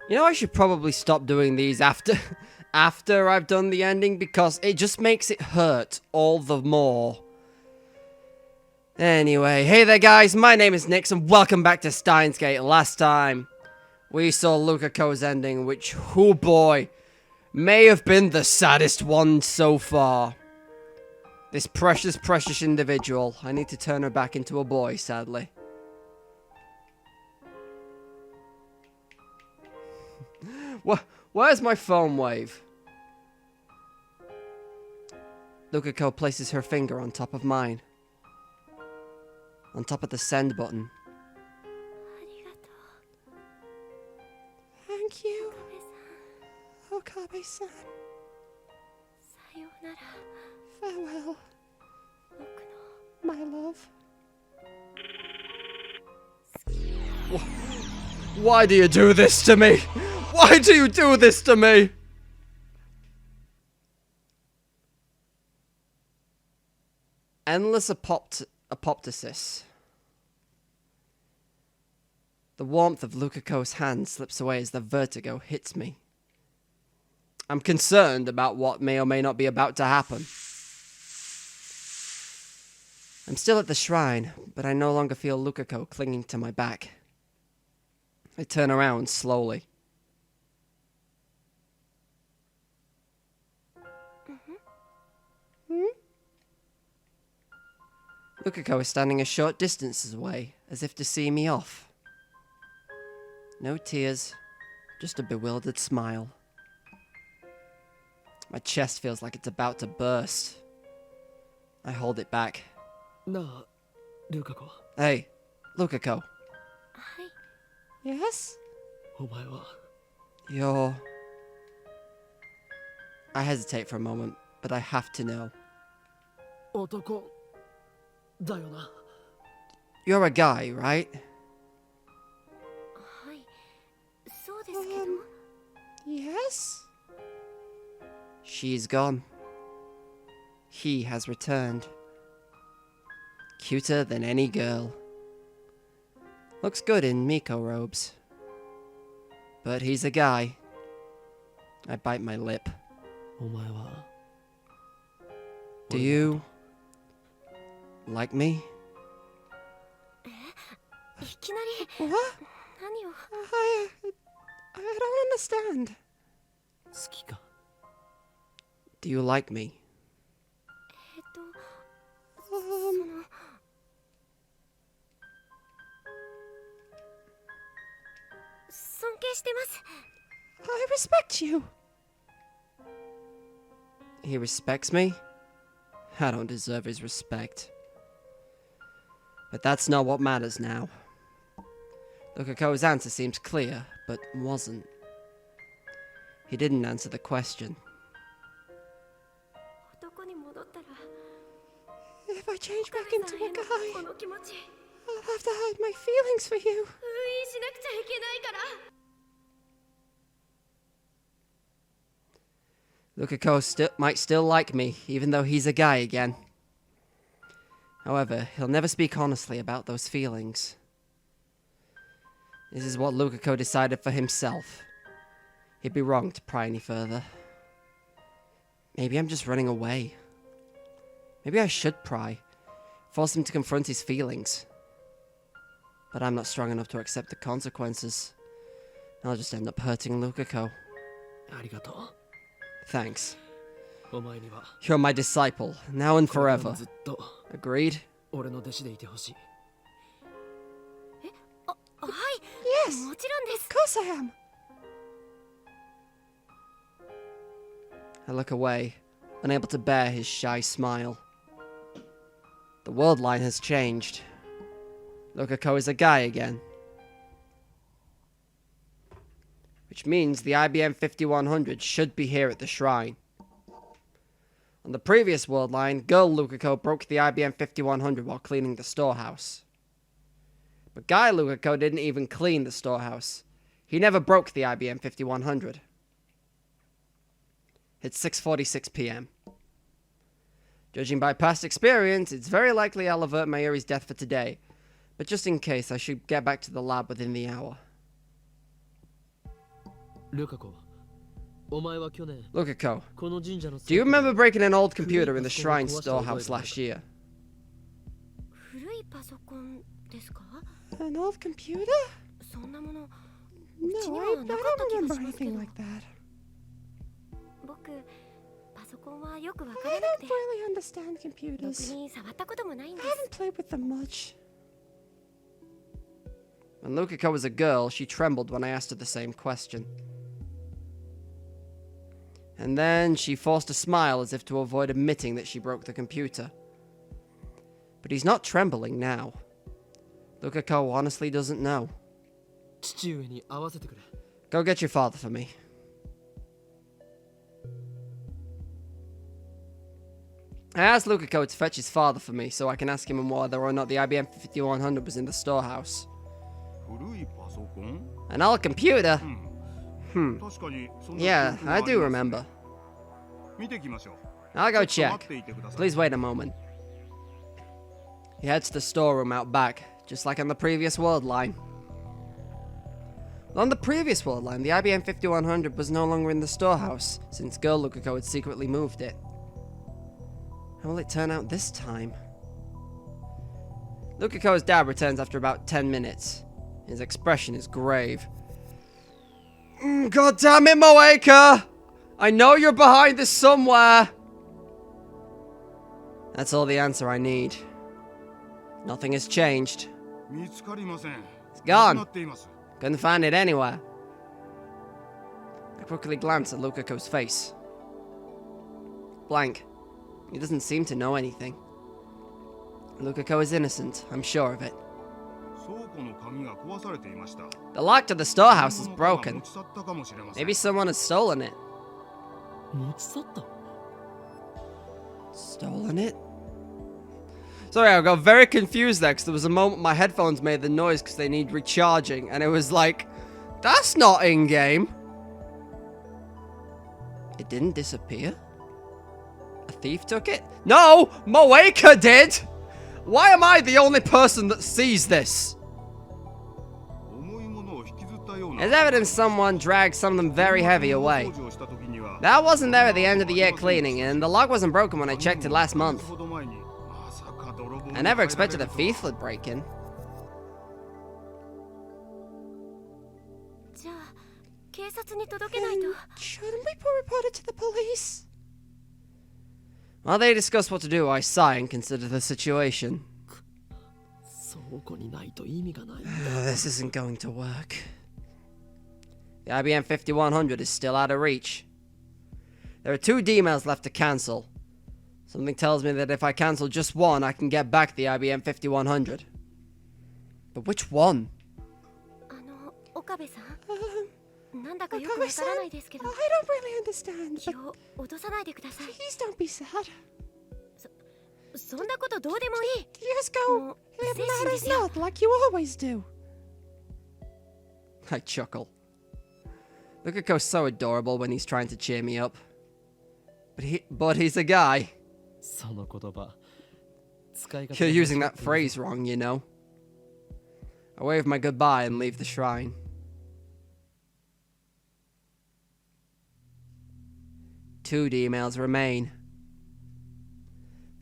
You know, I should probably stop doing these after after I've done the ending, because it just makes it hurt all the more. Anyway, hey there guys, my name is Nix and welcome back to Steins. Last time, we saw Lukako's ending, which, oh boy, may have been the saddest one so far. This precious, precious individual. I need to turn her back into a boy, sadly. Where's my phone wave? Lukako places her finger on top of mine. On top of the send button. Thank you, Okabe-san. Farewell, my love. Why do you do this to me? Why do you do this to me? Endless apoptosis. The warmth of Lukako's hand slips away as the vertigo hits me. I'm concerned about what may or may not be about to happen. I'm still at the shrine, but I no longer feel Lukako clinging to my back. I turn around slowly. Lukako is standing a short distance away, as if to see me off. No tears, just a bewildered smile. My chest feels like it's about to burst. I hold it back. No, Lukako. Hey, Lukako. Yes? You're... I hesitate for a moment, but I have to know. You're a guy, right? Yes? She's gone. He has returned. Cuter than any girl. Looks good in Miko robes. But he's a guy. I bite my lip. Do you... like me? What? I don't understand. Do you like me? I respect you. He respects me? I don't deserve his respect. But that's not what matters now. Lukako's answer seems clear, but wasn't. He didn't answer the question. If I change back into a guy, I'll have to hide my feelings for you. Lukako might still like me, even though he's a guy again. However, he'll never speak honestly about those feelings. This is what Lukako decided for himself. He'd be wrong to pry any further. Maybe I'm just running away. Maybe I should pry, force him to confront his feelings. But I'm not strong enough to accept the consequences. I'll just end up hurting Lukako. Thanks. You're my disciple, now and forever. Agreed? Yes, of course I am. I look away, unable to bear his shy smile. The world line has changed. Lukako is a guy again. Which means the IBM 5100 should be here at the shrine. On the previous world line, girl Lukako broke the IBM 5100 while cleaning the storehouse. But guy Lukako didn't even clean the storehouse. He never broke the IBM 5100. It's 6:46 p.m. Judging by past experience, it's very likely I'll avert Mayuri's death for today, but just in case, I should get back to the lab within the hour. ルカ子、お前は去年 Lukako, この神社の do you remember breaking an old computer in the shrine storehouse last year? 古いパソコンですか？ An old computer? そんなもの No, ちには I なかった気が don't し remember ますけ anything ど。 like that. 僕パソコンはよくわか I らなく don't て really understand ろく computers. に触ったこともないんで I す。 haven't played with them much. When Lukako was a girl, she trembled when I asked her the same question. And then she forced a smile as if to avoid admitting that she broke the computer. But he's not trembling now. Lukako honestly doesn't know. 父上に会わせてくれ。 Go get your father for me. I asked Lukako to fetch his father for me so I can ask him whether or not the IBM 5100 was in the storehouse. 古いパソコン An old computer? 確かにそんな Yeah, 記憶が I あり do ますね remember. 見てきましょう I'll go ちょっ check. と待っていてください Please wait a moment. He heads to the storeroom out back, just like on the previous world line. On the previous world line, the IBM 5100 was no longer in the storehouse, since girl Lukako had secretly moved it. How will it turn out this time? Lukako's dad returns after about 10 minutes. His expression is grave. God damn it, Moeka! I know you're behind this somewhere! That's all the answer I need. Nothing has changed. 見つかりません It's gone. なくなっています Couldn't find it anywhere. I quickly glance at Lukako's face. Blank. He doesn't seem to know anything. Lukako is innocent, I'm sure of it. 倉庫の鍵が壊されていました The lock to the storehouse is 何者かが broken. 持ち去ったかもしれません Maybe someone has stolen it. 持ち去った？ Stolen it? Sorry, I got very confused there because there was a moment my headphones made the noise because they need recharging, and it was like, that's not in game. It didn't disappear? A thief took it? No! Moeka did! Why am I the only person that sees this? 重いものを引きずったような There's evidence someone dragged something very heavy away. 掃除をした時には That wasn't there at the end of the year cleaning, and the lock wasn't broken when I checked it last month. ほど前にまさか泥棒に I never 入られ expected る a とは thief would break in. じゃあ警察に届けないと。 Shouldn't we report it to the police? While they discuss what to do, I sigh and consider the situation. 倉庫にないと意味がないんだ。 This isn't going to work. The IBM 5100 is still out of reach. There are 2 D-mails left to cancel. Something tells me that if I cancel just one, I can get back the IBM 5100. But which one? 岡部さん、なんだかよくわからないですけど、 I don't really understand, 気を落とさないでください。 please don't be sad. そんなことどうでもいい。 Just go. もう It 精神です matters よ。 not, like you always do. I chuckle. Lukako's so adorable when he's trying to cheer me up. But he's a guy. その言葉。使い方 You're using that phrase wrong, you know. I wave my goodbye and leave the shrine. Two emails remain.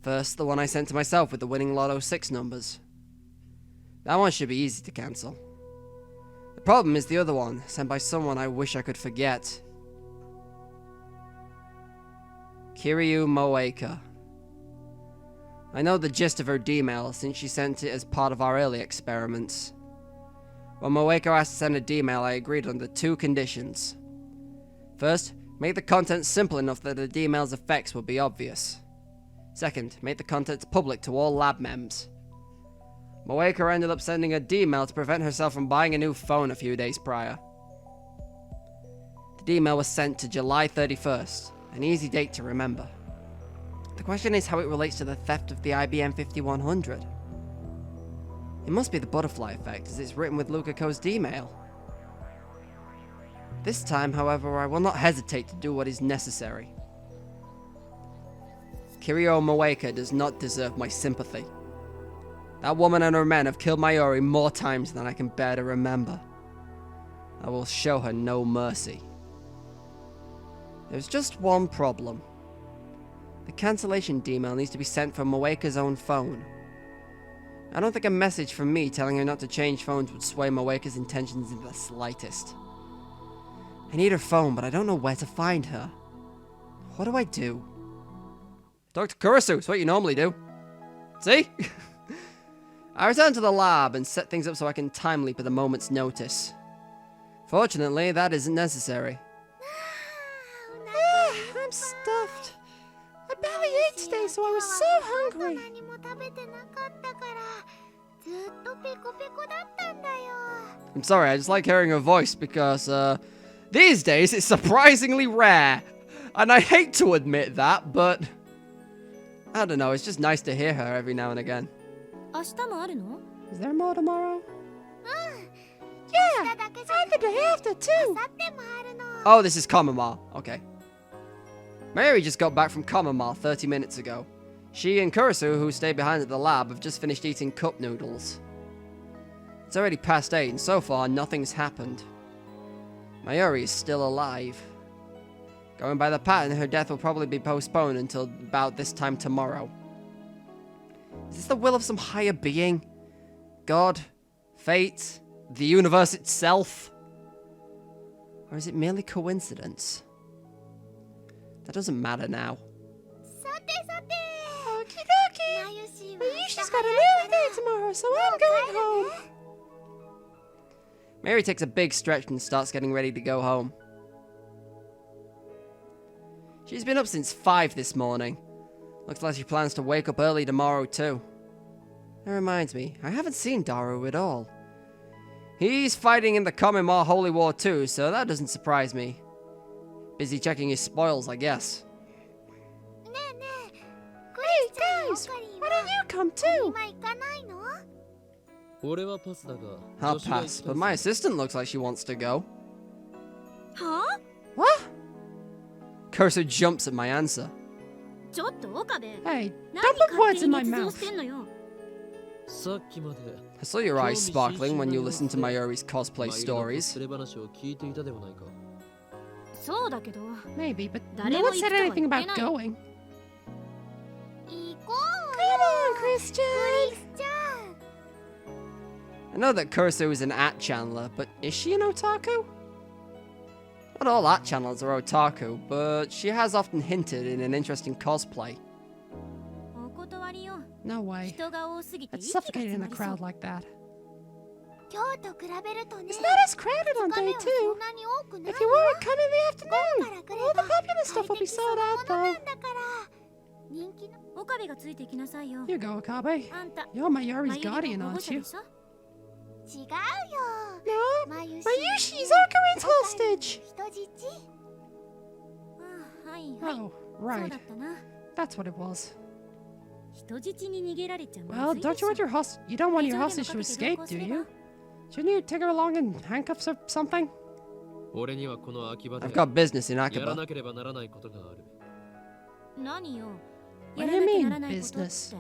First, the one I sent to myself with the winning Lotto 6 numbers. That one should be easy to cancel. The problem is the other one, sent by someone I wish I could forget. Kiryu Moeka. I know the gist of her D-mail since she sent it as part of our early experiments. When Moeka asked to send a D-mail, I agreed under 2 conditions. First, make the content simple enough that the D-mail's effects would be obvious. Second, make the contents public to all lab mems. Moeka ended up sending a D-mail to prevent herself from buying a new phone a few days prior. The D-mail was sent to July 31st, an easy date to remember. The question is how it relates to the theft of the IBM 5100. It must be the butterfly effect, as it's written with Lukako's D-mail. This time, however, I will not hesitate to do what is necessary. Kiryu Moeka does not deserve my sympathy. That woman and her men have killed Mayuri more times than I can bear to remember. I will show her no mercy. There's just one problem. The cancellation email needs to be sent from Moeka's own phone. I don't think a message from me telling her not to change phones would sway Moeka's intentions in the slightest. I need her phone, but I don't know where to find her. What do I do? Talk to Kurisu, it's what you normally do. See? I return to the lab and set things up so I can time leap at a moment's notice. Fortunately, that isn't necessary. I'm stuffed. I barely ate today, so I was so hungry. I'm sorry, I just like hearing her voice because, these days it's surprisingly rare. And I hate to admit that, but I don't know, it's just nice to hear her every now and again. Is there more tomorrow? Yeah, and the day after too. Oh, this is Kamama. Okay. Mary just got back from Kamama 30 minutes ago. She and Kurisu, who stayed behind at the lab, have just finished eating cup noodles. It's already past 8, and so far nothing's happened. Mayuri is still alive. Going by the pattern, her death will probably be postponed until about this time tomorrow. Is this the will of some higher being? God? Fate? The universe itself? Or is it merely coincidence? That doesn't matter now. Okie dokie! Mayushi's got an early day tomorrow, so I'm going home. Mary takes a big stretch and starts getting ready to go home. She's been up since 5 this morning. Looks like she plans to wake up early tomorrow too. That reminds me, I haven't seen Daru at all. He's fighting in the Kamimar Holy War too, so that doesn't surprise me. Busy checking his spoils, I guess. Hey guys, why don't you come too? I'll pass, but my assistant looks like she wants to go. Huh? What? Kurisu jumps at my answer. Hey, don't put words in my mouth. I saw your eyes sparkling when you listened to Mayuri's cosplay stories. Maybe, but no one said anything about going. Come on, Christian! I know that Kurisu is an art channeler, but is she an otaku? Not all art channelers are otaku, but she has often hinted in an interesting cosplay. No way. I'd suffocate in a crowd like that. It's not as crowded on day 2. If you weren't coming in the afternoon, all the popular stuff will be sold out though. You go, Okabe. You're Mayuri's guardian, aren't you? No, Mayushi's Okarin's hostage. Oh, right. That's what it was. Well, don't you want your you don't want your hostage to escape, do you? Shouldn't you take her along in handcuffs or something? I've got business in Akaba. What do you mean, business?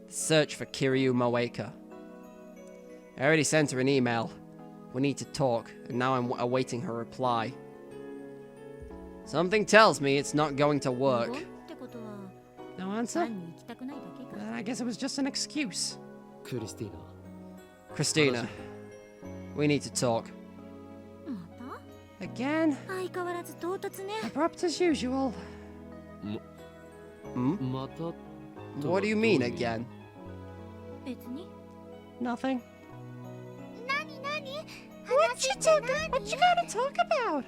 Search for Kiryu Moeka. I already sent her an email. We need to talk, and now I'm awaiting her reply. Something tells me it's not going to work. No answer? I guess it was just an excuse. Christina, we need to talk. Again? Abrupt as usual. What do you mean again? Nothing. What you gotta talk about?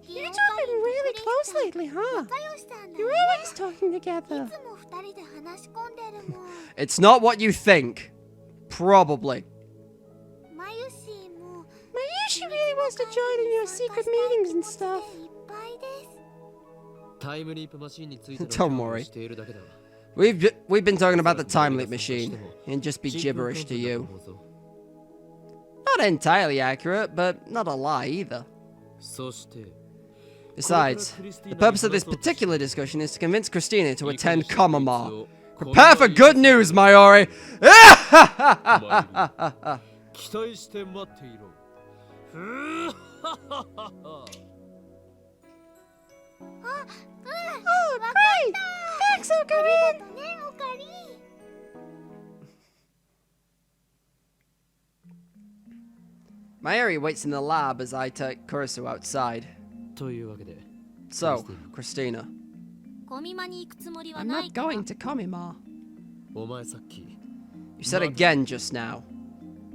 You're talking really close lately, huh? You're always talking together. It's not what you think. Probably. Mayushi really wants to join in your secret meetings and stuff. Don't worry. We've been talking about the time leap machine, and just be gibberish to you. Not entirely accurate, but not a lie either. Besides, the purpose of this particular discussion is to convince Christina to attend Kamama. Prepare for good news, Mayuri! Oh, great! Thanks, Okarin! ねオカリ。Mayuri waits in the lab as I take Kurisu outside. というわけで So, Christina, コミマに行くつもりは I'm な not いから。 going to Komima. お前さっき you said again just now.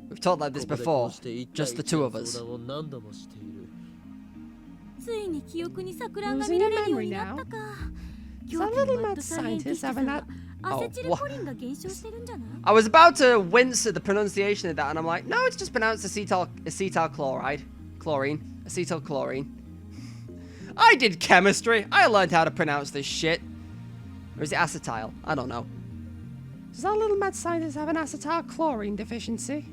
We've talked like this ここで before, こうして一対 just the 一 two の of us. 相談を何度もしている。ついに記憶に錯乱が見られるようになったか。 Some little mad scientists have an アセチルコリンが減少してるんじゃない？ I was about to wince at the pronunciation of that, and I'm like, no, it's just pronounced acetyl chloride. Acetyl chlorine. I did chemistry. I learned how to pronounce this shit. Or is it acetyl? I don't know. Does that little mad scientist have an acetylchlorine deficiency?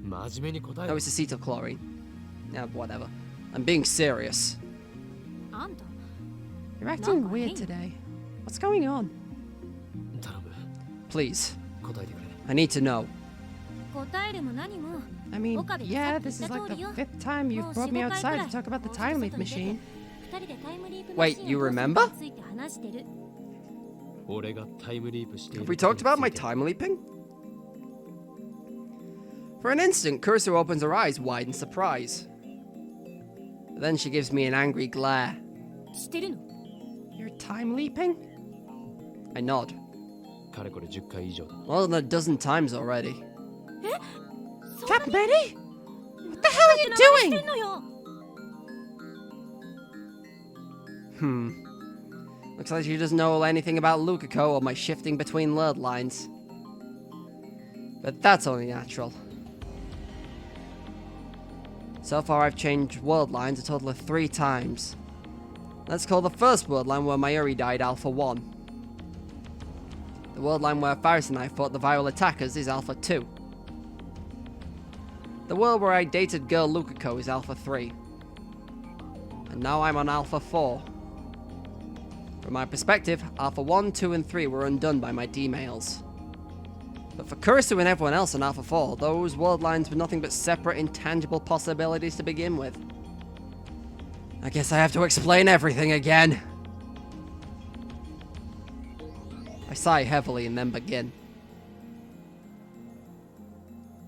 真面目に答え No, ろ it's acetyl chlorine. Yeah, whatever. I'm being serious. あんた You're acting No, weird hey. today. What's going on? 頼む Please, 答えてくれ I need to know. 答えるも何も I mean, Okabe, yeah, sa- this is like the Satori, fifth time you've brought me outside to talk about the time leap machine. 二人でタイムリープ Wait, マシン you を remember? について話してる。俺がタイムリープしてい Have る we ことに talked about つい my て time leaping? For an instant, Kurisu opens her eyes wide in surprise. But then she gives me an angry glare. してるの？ You're time leaping? I nod. かれこれ10回以上だ More than a dozen times already. そんな Captain Betty? What the hell are you してん doing? のよ。 Looks like she doesn't know anything about Lukako or my shifting between word lines. But that's only natural. So far I've changed word lines a total of 3 times. Let's call the first word line where Mayuri died Alpha 1. The word line where Faris and I fought the viral attackers is Alpha 2. The world where I dated girl Lukako is Alpha 3. And now I'm on Alpha 4. From my perspective, Alpha 1, 2, and 3 were undone by my D-mails. But for Kurisu and everyone else on Alpha 4, those world lines were nothing but separate, intangible possibilities to begin with. I guess I have to explain everything again. I sigh heavily and then begin.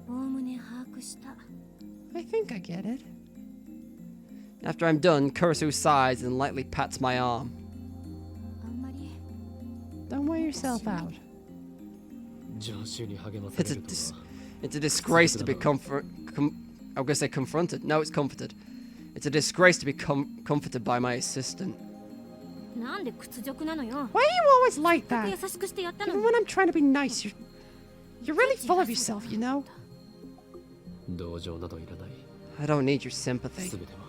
おおむね把握した。 I think I get it. After I'm done, Kurisu sighs and lightly pats my arm. あんまり Don't wear yourself out. 常習に励まさ It's れ a, ると dis- は it's a disgrace to be I was gonna say confronted. No, it's comforted. It's a disgrace to be comforted by my assistant. なんで屈辱なのよ。 Why are you always like 優 that? しくしてやったの Even に。 when I'm trying to be nice, you're really full of yourself, you know? 同情などいらない I don't need your sympathy. 全ては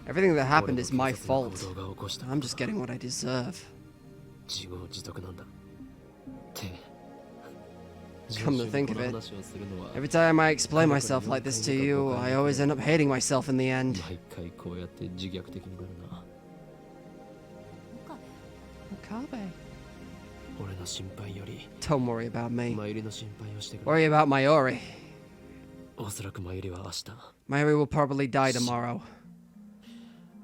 Everything that 俺 happened の is my 軽率な行 fault. 動が起こした I'm just getting what I deserve. 自業自得なんだって Come to think of it, 常習にこの話をするのは Every time I explain myself like this to you, I always end up hating myself in the end. 毎回こうやって自虐的になるな Okabe. 俺の心配より Don't worry about me. マユリの心配をしてくれ Worry about Mayuri. おそらくマユリは明日 Mayuri will probably die tomorrow.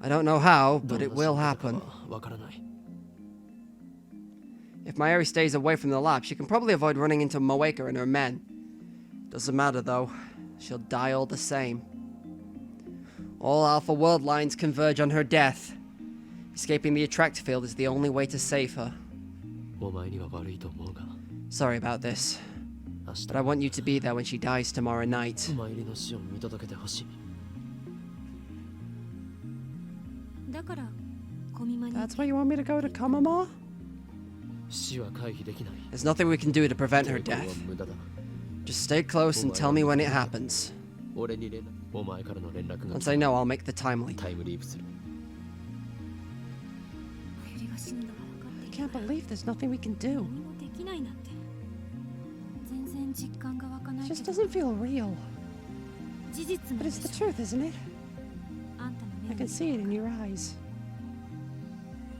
I don't know how, ど but んな it will 心配 happen. かはわからない If Mayuri stays away from the lab, she can probably avoid running into Moeka and her men. Doesn't matter though. She'll die all the same. All Alpha world lines converge on her death. Escaping the attract field is the only way to save her. お前には悪いと思うが Sorry about this, 明日 but I want you to be there when she dies tomorrow night. マユリの死を見届けてほしいだからコミマに That's why you want me to go to Komama? 死は回避できない There's nothing we can do to prevent her 抵抗は death. 無駄だ Just stay close and tell me when it happens. 俺に連絡お前からの連絡が Once I know, I'll make the time leap. タイムリープするマユリが死ぬのが分かっ I ている can't believe there's nothing we can do. 何もできないなんて全然実感が湧かな It いけ just ど doesn't feel real. 事実な But ん it's で the しょ truth, isn't it? あんたの I 目を can see it in your eyes.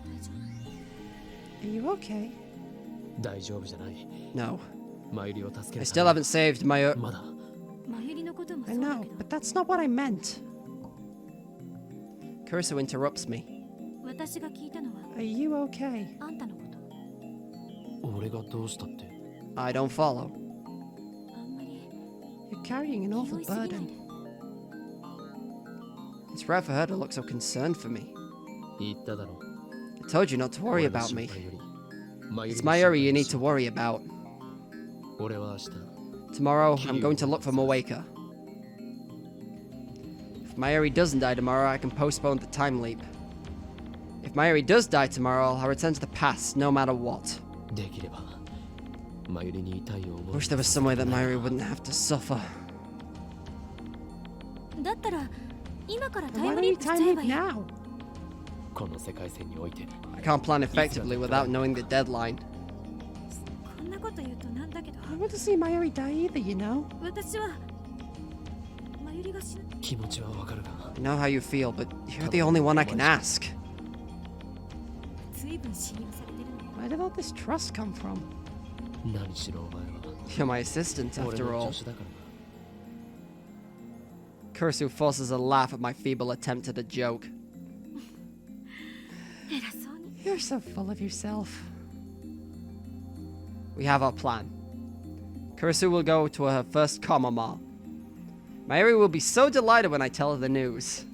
大丈 Are you okay? 大丈夫じゃない No. マユリを助け I る still ため haven't saved my... まだ夫マユリのことも I I know, but that's not what I meant. Kurisu interrupts me. 私が聞いたのは Are you okay? あんたのこと。俺がどうしたって I don't follow. あんまり You're carrying an 気 awful 負いすぎないで burden. It's rare for her to look so concerned for me. 言っただろ I told you not to worry 俺の about 心 me. 配より It's マユ Mayuri リ you の need 心 to 配 worry about. 俺は明日 Tomorrow, I'm going to look for Moeka. If Mayuri doesn't die tomorrow, I can postpone the time leap. If Mayuri does die tomorrow, I'll return to the past, no matter what. できればマユリに痛いを I 覚 wish there was some way that Mayuri wouldn't have to suffer. だったら今から Why タイム don't リ we ープしちゃ time え it ばいい。 now? この世界線において I can't plan effectively without knowing the deadline. こんなこと言うとなんだけど、 I want to see Mayuri die either, you know? 私はマユリが死ぬ。気持ちはわかるが I know how you feel, but you're the only one I can ask. 随分信用されてるの。 Where did all this trust come from? 何しろお前は You're my assistant, 俺 after の all. 助手だからな Kurisu forces a laugh at my feeble attempt at a joke. 偉そうに。 You're so full of yourself. We have our plan. Kurisu will go to her first Komama. Mayuri will be so delighted when I tell her the news.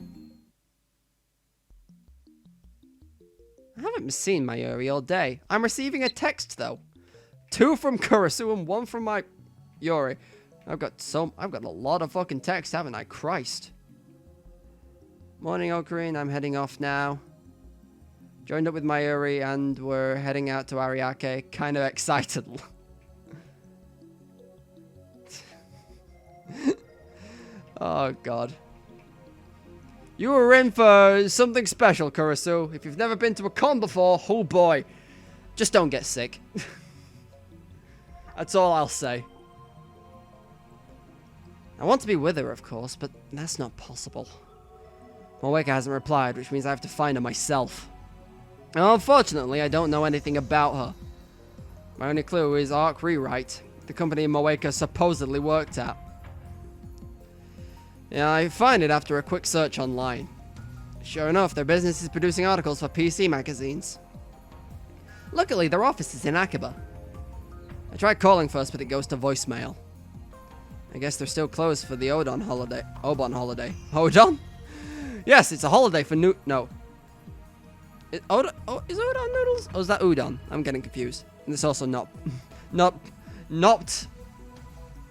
I haven't seen Mayuri all day. I'm receiving a text though. 2 from Kurisu and 1 from my Yuri. I've got a lot of fucking text, haven't I? Christ. Morning, Ocarine. I'm heading off now. Joined up with Mayuri and we're heading out to Ariake. Kind of excited. Oh, God. You were in for something special, Kurisu. If you've never been to a con before, oh boy. Just don't get sick. That's all I'll say. I want to be with her, of course, but that's not possible. Moeka hasn't replied, which means I have to find her myself. And unfortunately, I don't know anything about her. My only clue is Arc Rewrite, the company Moeka supposedly worked at. Yeah, I find it after a quick search online. Sure enough, their business is producing articles for PC magazines. Luckily, their office is in Akiba. I tried calling first, but it goes to voicemail. I guess they're still closed for the Obon holiday. Odon? Yes, it's a holiday for no. Is Odon noodles? Or is that udon? I'm getting confused. And it's also not.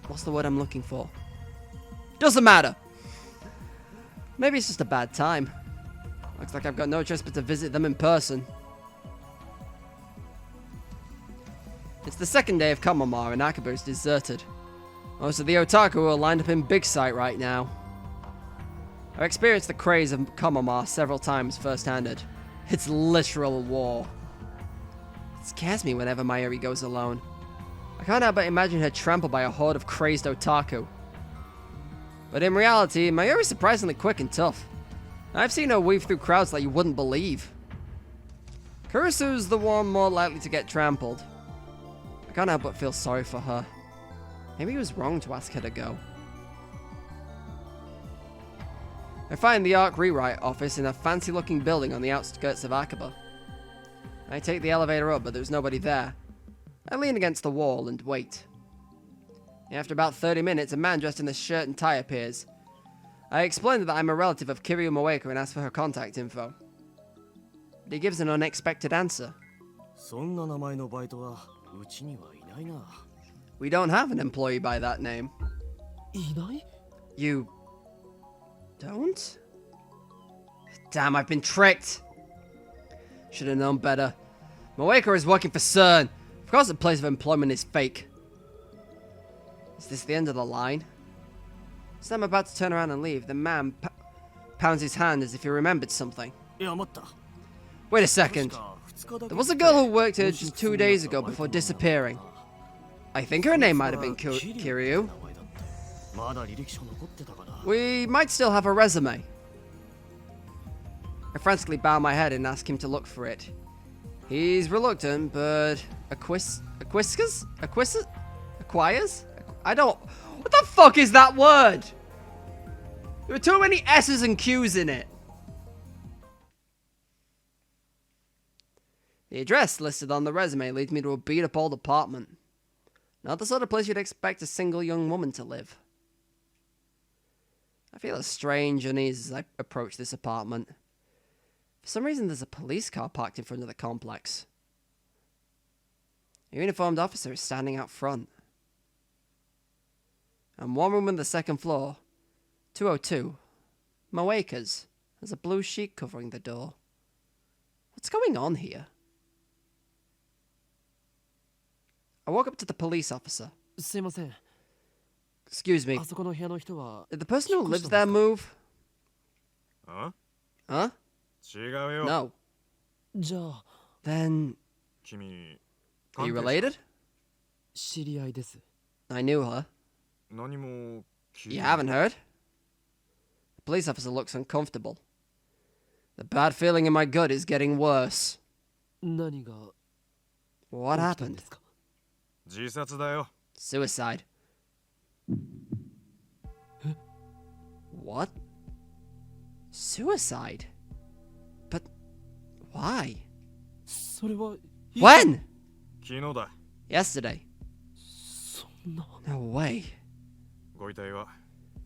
What's the word I'm looking for? Doesn't matter. Maybe it's just a bad time. Looks like I've got no choice but to visit them in person. It's the second day of Komamar and Akiba is deserted. Most of the otaku are lined up in Big Sight right now. I've experienced the craze of Komamar several times first-handed. It's literal war. It scares me whenever Mayuri goes alone. I can't help but imagine her trampled by a horde of crazed otaku. But in reality, Mayuri's surprisingly quick and tough. I've seen her weave through crowds like you wouldn't believe. Kurisu's the one more likely to get trampled. I can't help but feel sorry for her. Maybe it was wrong to ask her to go. I find the Arc Rewrite office in a fancy-looking building on the outskirts of Akiba. I take the elevator up, but there's nobody there. I lean against the wall and wait. After about 30 minutes, a man dressed in a shirt and tie appears. I explain that I'm a relative of Kiryu Moeka and ask for her contact info. But he gives an unexpected answer. そんな名前のバイトはうちにはいないな。 We don't have an employee by that name. いない You don't? Damn, I've been tricked. Should have known better. Moeka is working for CERN. Of course the place of employment is fake. Is this the end of the line? As I'm about to turn around and leave, the man pounds his hand as if he remembered something. いや待った。 Wait a second. 確か2日だけ There was a girl who worked here just 2 days ago before disappearing. I think her name might have been Kiryu. まだ履歴書残ってたかな。 We might still have a resume. I frantically bow my head and ask him to look for it. He's reluctant, but acquires? I don't... What the fuck is that word? There were too many S's and Q's in it. The address listed on the resume leads me to a beat-up old apartment. Not the sort of place you'd expect a single young woman to live. I feel a strange unease as I approach this apartment. For some reason, there's a police car parked in front of the complex. A uniformed officer is standing out front. And one room on the second floor, 202, Moeka's, has a blue sheet covering the door. What's going on here? I walk up to the police officer. すいません。 Excuse me, あそこの部屋の人は did the person who lives there move? あ Huh? 違うよ No. じゃあ Then, 君 are you 関係者 related? 知り合いです。 I knew her. 何も聞い You haven't heard? The police officer looks uncomfortable. The bad feeling in my gut is getting worse. 何が What 起きたん happened? ですか？自殺だよ Suicide. What? Suicide? But why? それは When? 昨日だ Yesterday. そんな No way. ご遺体は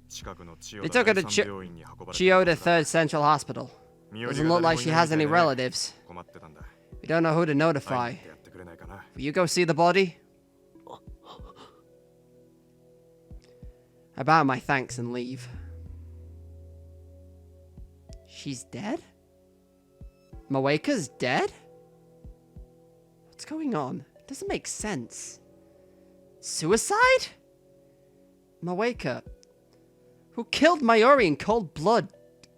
近くの千 They 代 took her 田 to 第三病院に運ばれ Chiyoda Third Central Hospital. 身寄り Doesn't が look 誰 like も she いない has み any たいでね relatives. 困ってたんだ We don't know who to 会い notify. に行ってやってくれないかな Will you go see the body? I bow my thanks and leave. She's dead? Moeka's dead? What's going on? It doesn't make sense. Suicide? Moeka, who killed Mayuri in cold blood,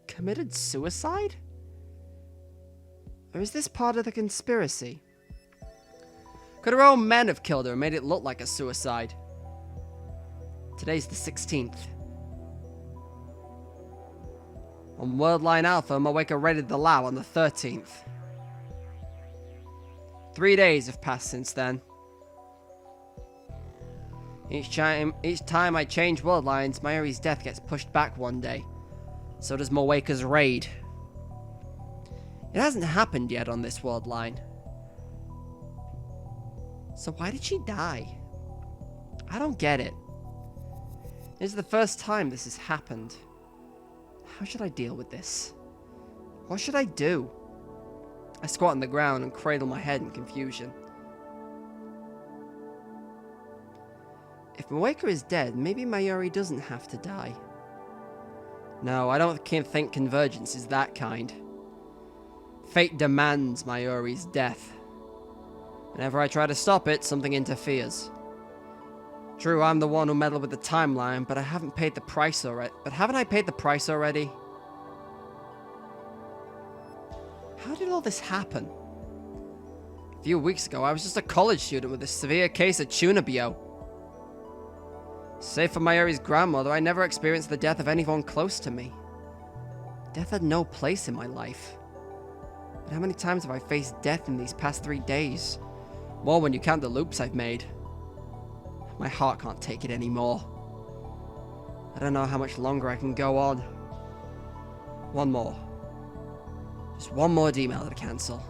committed suicide? Or is this part of the conspiracy? Could her own men have killed her and made it look like a suicide? Today's the 16th. On Worldline Alpha, Moeka raided the Lao on the 13th. 3 days have passed since then. Each time I change world lines, Mayuri's death gets pushed back one day. So does Moeka's raid. It hasn't happened yet on this world line. So why did she die? I don't get it. This is the first time this has happened. How should I deal with this? What should I do? I squat on the ground and cradle my head in confusion. If Moeka is dead, maybe Mayuri doesn't have to die. No, I don't think convergence is that kind. Fate demands Mayuri's death. Whenever I try to stop it, something interferes. True, I'm the one who meddled with the timeline, but I haven't paid the price already. But haven't I paid the price already? How did all this happen? A few weeks ago, I was just a college student with a severe case of Chunibyo. Save for Mayuri's grandmother, I never experienced the death of anyone close to me. Death had no place in my life. But how many times have I faced death in these past 3 days? More when you count the loops I've made. My heart can't take it anymore. I don't know how much longer I can go on. One more. Just one more email to cancel.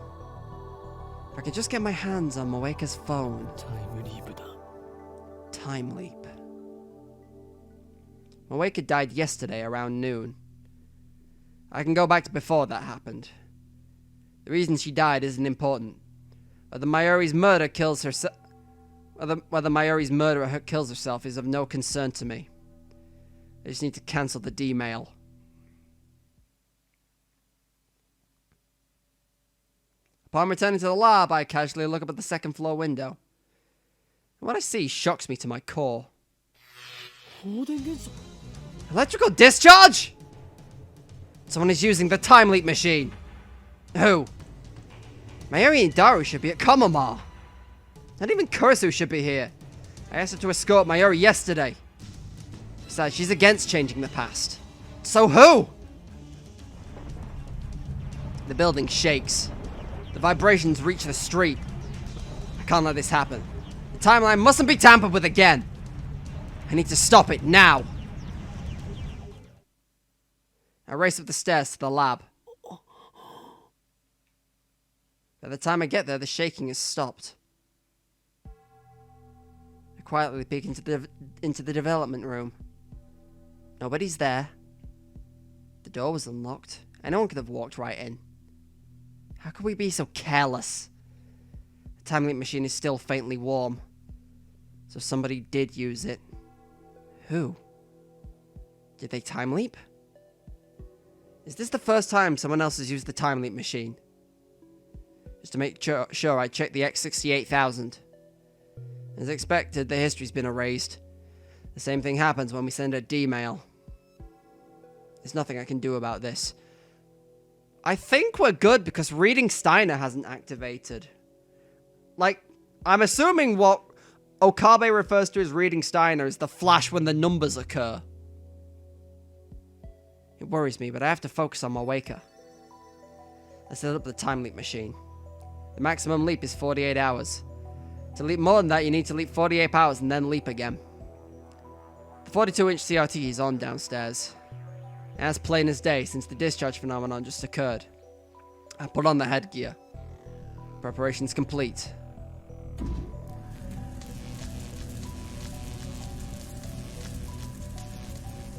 If I could just get my hands on Moeka's phone. タイムリープだ。 Time leap. Moeka died yesterday around noon. I can go back to before that happened. The reason she died isn't important. Whether Mayuri's murderer kills herself is of no concern to me. I just need to cancel the D-mail. Upon returning to the lab, I casually look up at the second floor window. And what I see shocks me to my core. 放電元素 Electrical discharge? Someone is using the time leap machine. Who? Mayuri and Daru should be at Komamar. Not even Kurisu should be here. I asked her to escort Mayuri yesterday. Besides, she's against changing the past. So who? The building shakes. The vibrations reach the street. I can't let this happen. The timeline mustn't be tampered with again. I need to stop it now. I race up the stairs to the lab. By the time I get there, the shaking has stopped. I quietly peek into the development room. Nobody's there. The door was unlocked. Anyone could have walked right in. How could we be so careless? The time leap machine is still faintly warm. So somebody did use it. Who? Did they time leap? Is this the first time someone else has used the time leap machine? Just to make sure I check the X68000. As expected, the history's been erased. The same thing happens when we send a D-mail. There's nothing I can do about this. I think we're good because reading Steiner hasn't activated. Like, I'm assuming what Okabe refers to as reading Steiner is the flash when the numbers occur. It worries me, but I have to focus on my waker. I set up the time leap machine. The maximum leap is 48 hours. To leap more than that, you need to leap 48 hours and then leap again. The 42-inch CRT is on downstairs. As plain as day, since the discharge phenomenon just occurred. I put on the headgear. Preparations complete.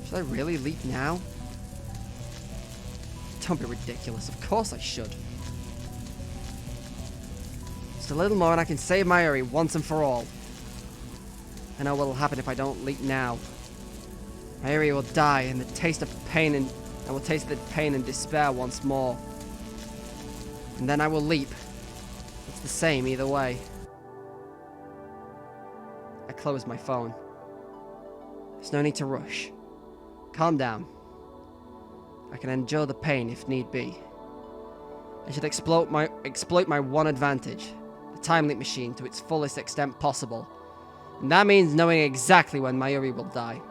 Should I really leap now? Don't be ridiculous. Of course I should. Just a little more and I can save Mayuri once and for all. I know what will happen if I don't leap now. Mayuri will die and the taste of pain and I will taste the pain and despair once more. And then I will leap. It's the same either way. I close my phone. There's no need to rush. Calm down. I can endure the pain if need be. I should exploit my one advantage, the time leap machine, to its fullest extent possible. And that means knowing exactly when Mayuri will die.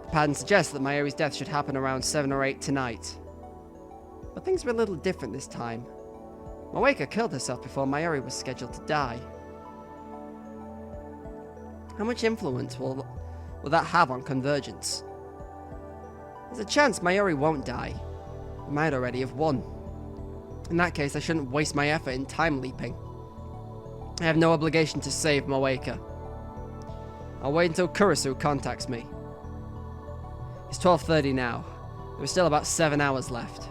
The pattern suggests that Mayuri's death should happen around 7 or 8 tonight. But things were a little different this time. Moeka killed herself before Mayuri was scheduled to die. How much influence will that have on Convergence? There's a chance Mayuri won't die. We might already have won. In that case, I shouldn't waste my effort in time leaping. I have no obligation to save Moeka. I'll wait until Kurisu contacts me. It's 12:30 now. There are still about 7 hours left.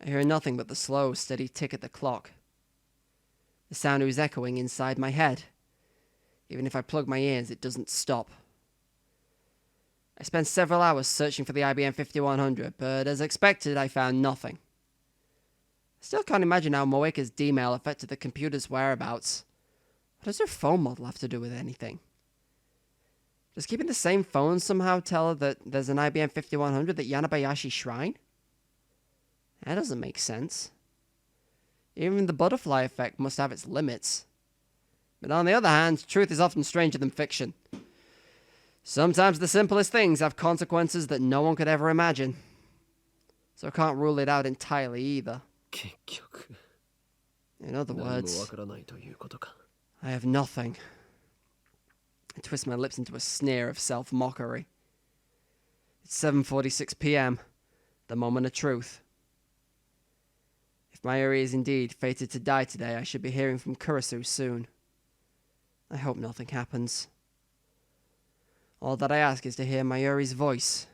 I hear nothing but the slow, steady tick at the clock. The sound is echoing inside my head. Even if I plug my ears, it doesn't stop. I spent several hours searching for the IBM 5100, but as expected, I found nothing. I still can't imagine how Moeka's D-mail affected the computer's whereabouts. What does her phone model have to do with anything? Does keeping the same phone somehow tell her that there's an IBM 5100 at Yanabayashi Shrine? That doesn't make sense. Even the butterfly effect must have its limits. But on the other hand, truth is often stranger than fiction. Sometimes the simplest things have consequences that no one could ever imagine. So I can't rule it out entirely either. 結局 In other 何もわ words, からないということか I have nothing. I twist my lips into a sneer of self-mockery. It's 7:46 p.m., the moment of truth. If Mayuri is indeed fated to die today, I should be hearing from Kurisu soon. I hope nothing happens. All that I ask is to hear Mayuri's voice,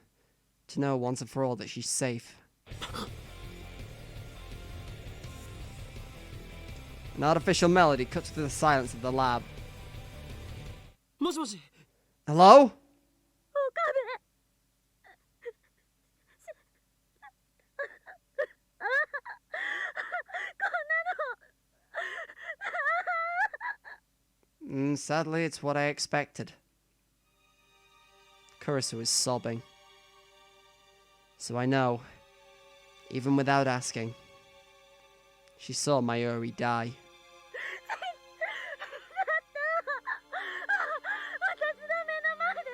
to know once and for all that she's safe. An artificial melody cuts through the silence of the lab. もしもし Hello? 'Sadly, it's what I expected. Kurisu is sobbing. So I know, even without asking, she saw Mayuri die. 私の目の前で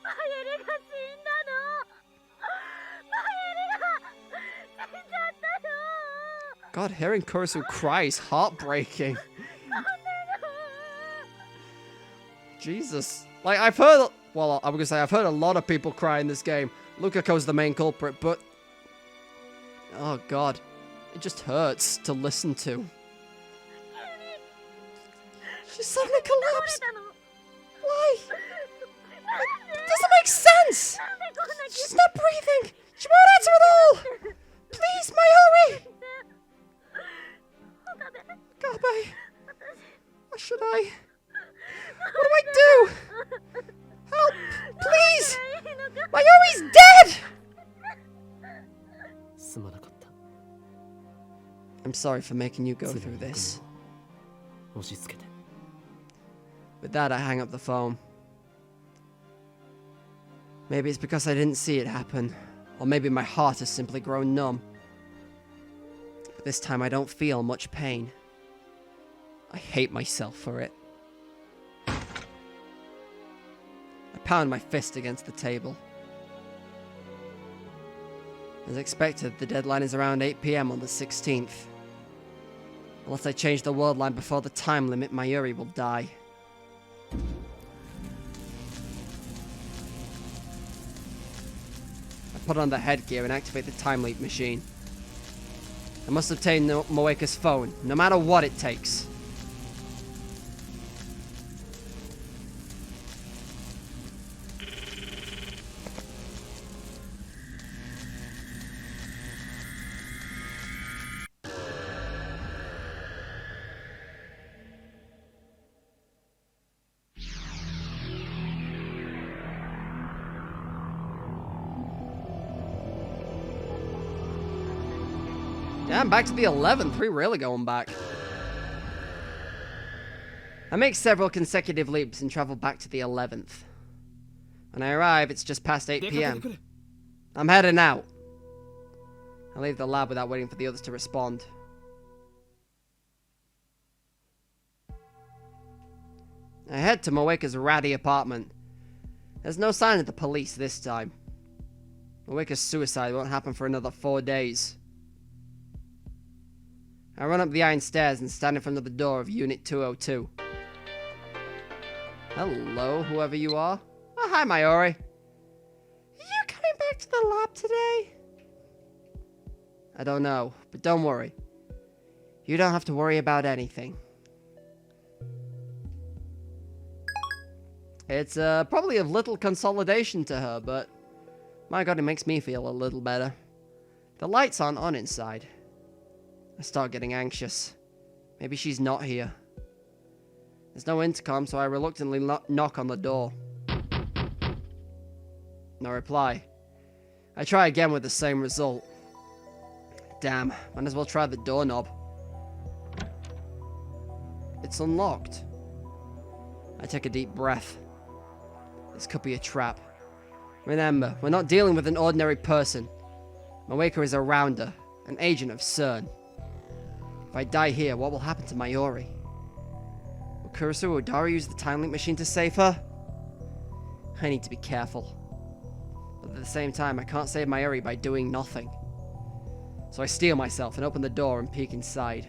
マユリが死んだの。マユリが死んじゃったの。 God, hearing Kurisu cry is heartbreaking. Jesus. Like, I've heard... Well, I'm gonna say I've heard a lot of people cry in this game. Lukako's the main culprit, but... Oh, God. It just hurts to listen to. She suddenly collapsed. Why? It doesn't make sense. She's not breathing. She won't answer at all. Please, Mayuri. Gabe. What should I? What do I do? Help! Please! Mayuri's dead! すまなかった。 I'm sorry for making you go through this. 押し付けて。 With that, I hang up the phone. Maybe it's because I didn't see it happen. Or maybe my heart has simply grown numb. But this time I don't feel much pain. I hate myself for it. I pound my fist against the table. As expected, the deadline is around 8 PM on the 16th. Unless I change the world line before the time limit, Mayuri will die. I put on the headgear and activate the time leap machine. I must obtain Moeka's phone, no matter what it takes. Damn, back to the 11th. We're really going back. I make several consecutive leaps and travel back to the 11th. When I arrive, it's just past 8 PM. I'm heading out. I leave the lab without waiting for the others to respond. I head to Moeka's ratty apartment. There's no sign of the police this time. Moeka's suicide won't happen for another 4 days. I run up the iron stairs and stand in front of the door of Unit 202. Hello, whoever you are. Oh, hi, Mayuri. Are you coming back to the lab today? I don't know, but don't worry. You don't have to worry about anything. It's probably of little consolidation to her, but my god, it makes me feel a little better. The lights aren't on inside. I start getting anxious. Maybe she's not here. There's no intercom, so I reluctantly knock on the door. No reply. I try again with the same result. Damn, might as well try the doorknob. It's unlocked. I take a deep breath. This could be a trap. Remember, we're not dealing with an ordinary person. Moeka is a rounder, an agent of CERN. If I die here, what will happen to Mayuri? Will Kurusu Odara use the time link machine to save her? I need to be careful. But at the same time, I can't save Mayuri by doing nothing. So I steel myself and open the door and peek inside.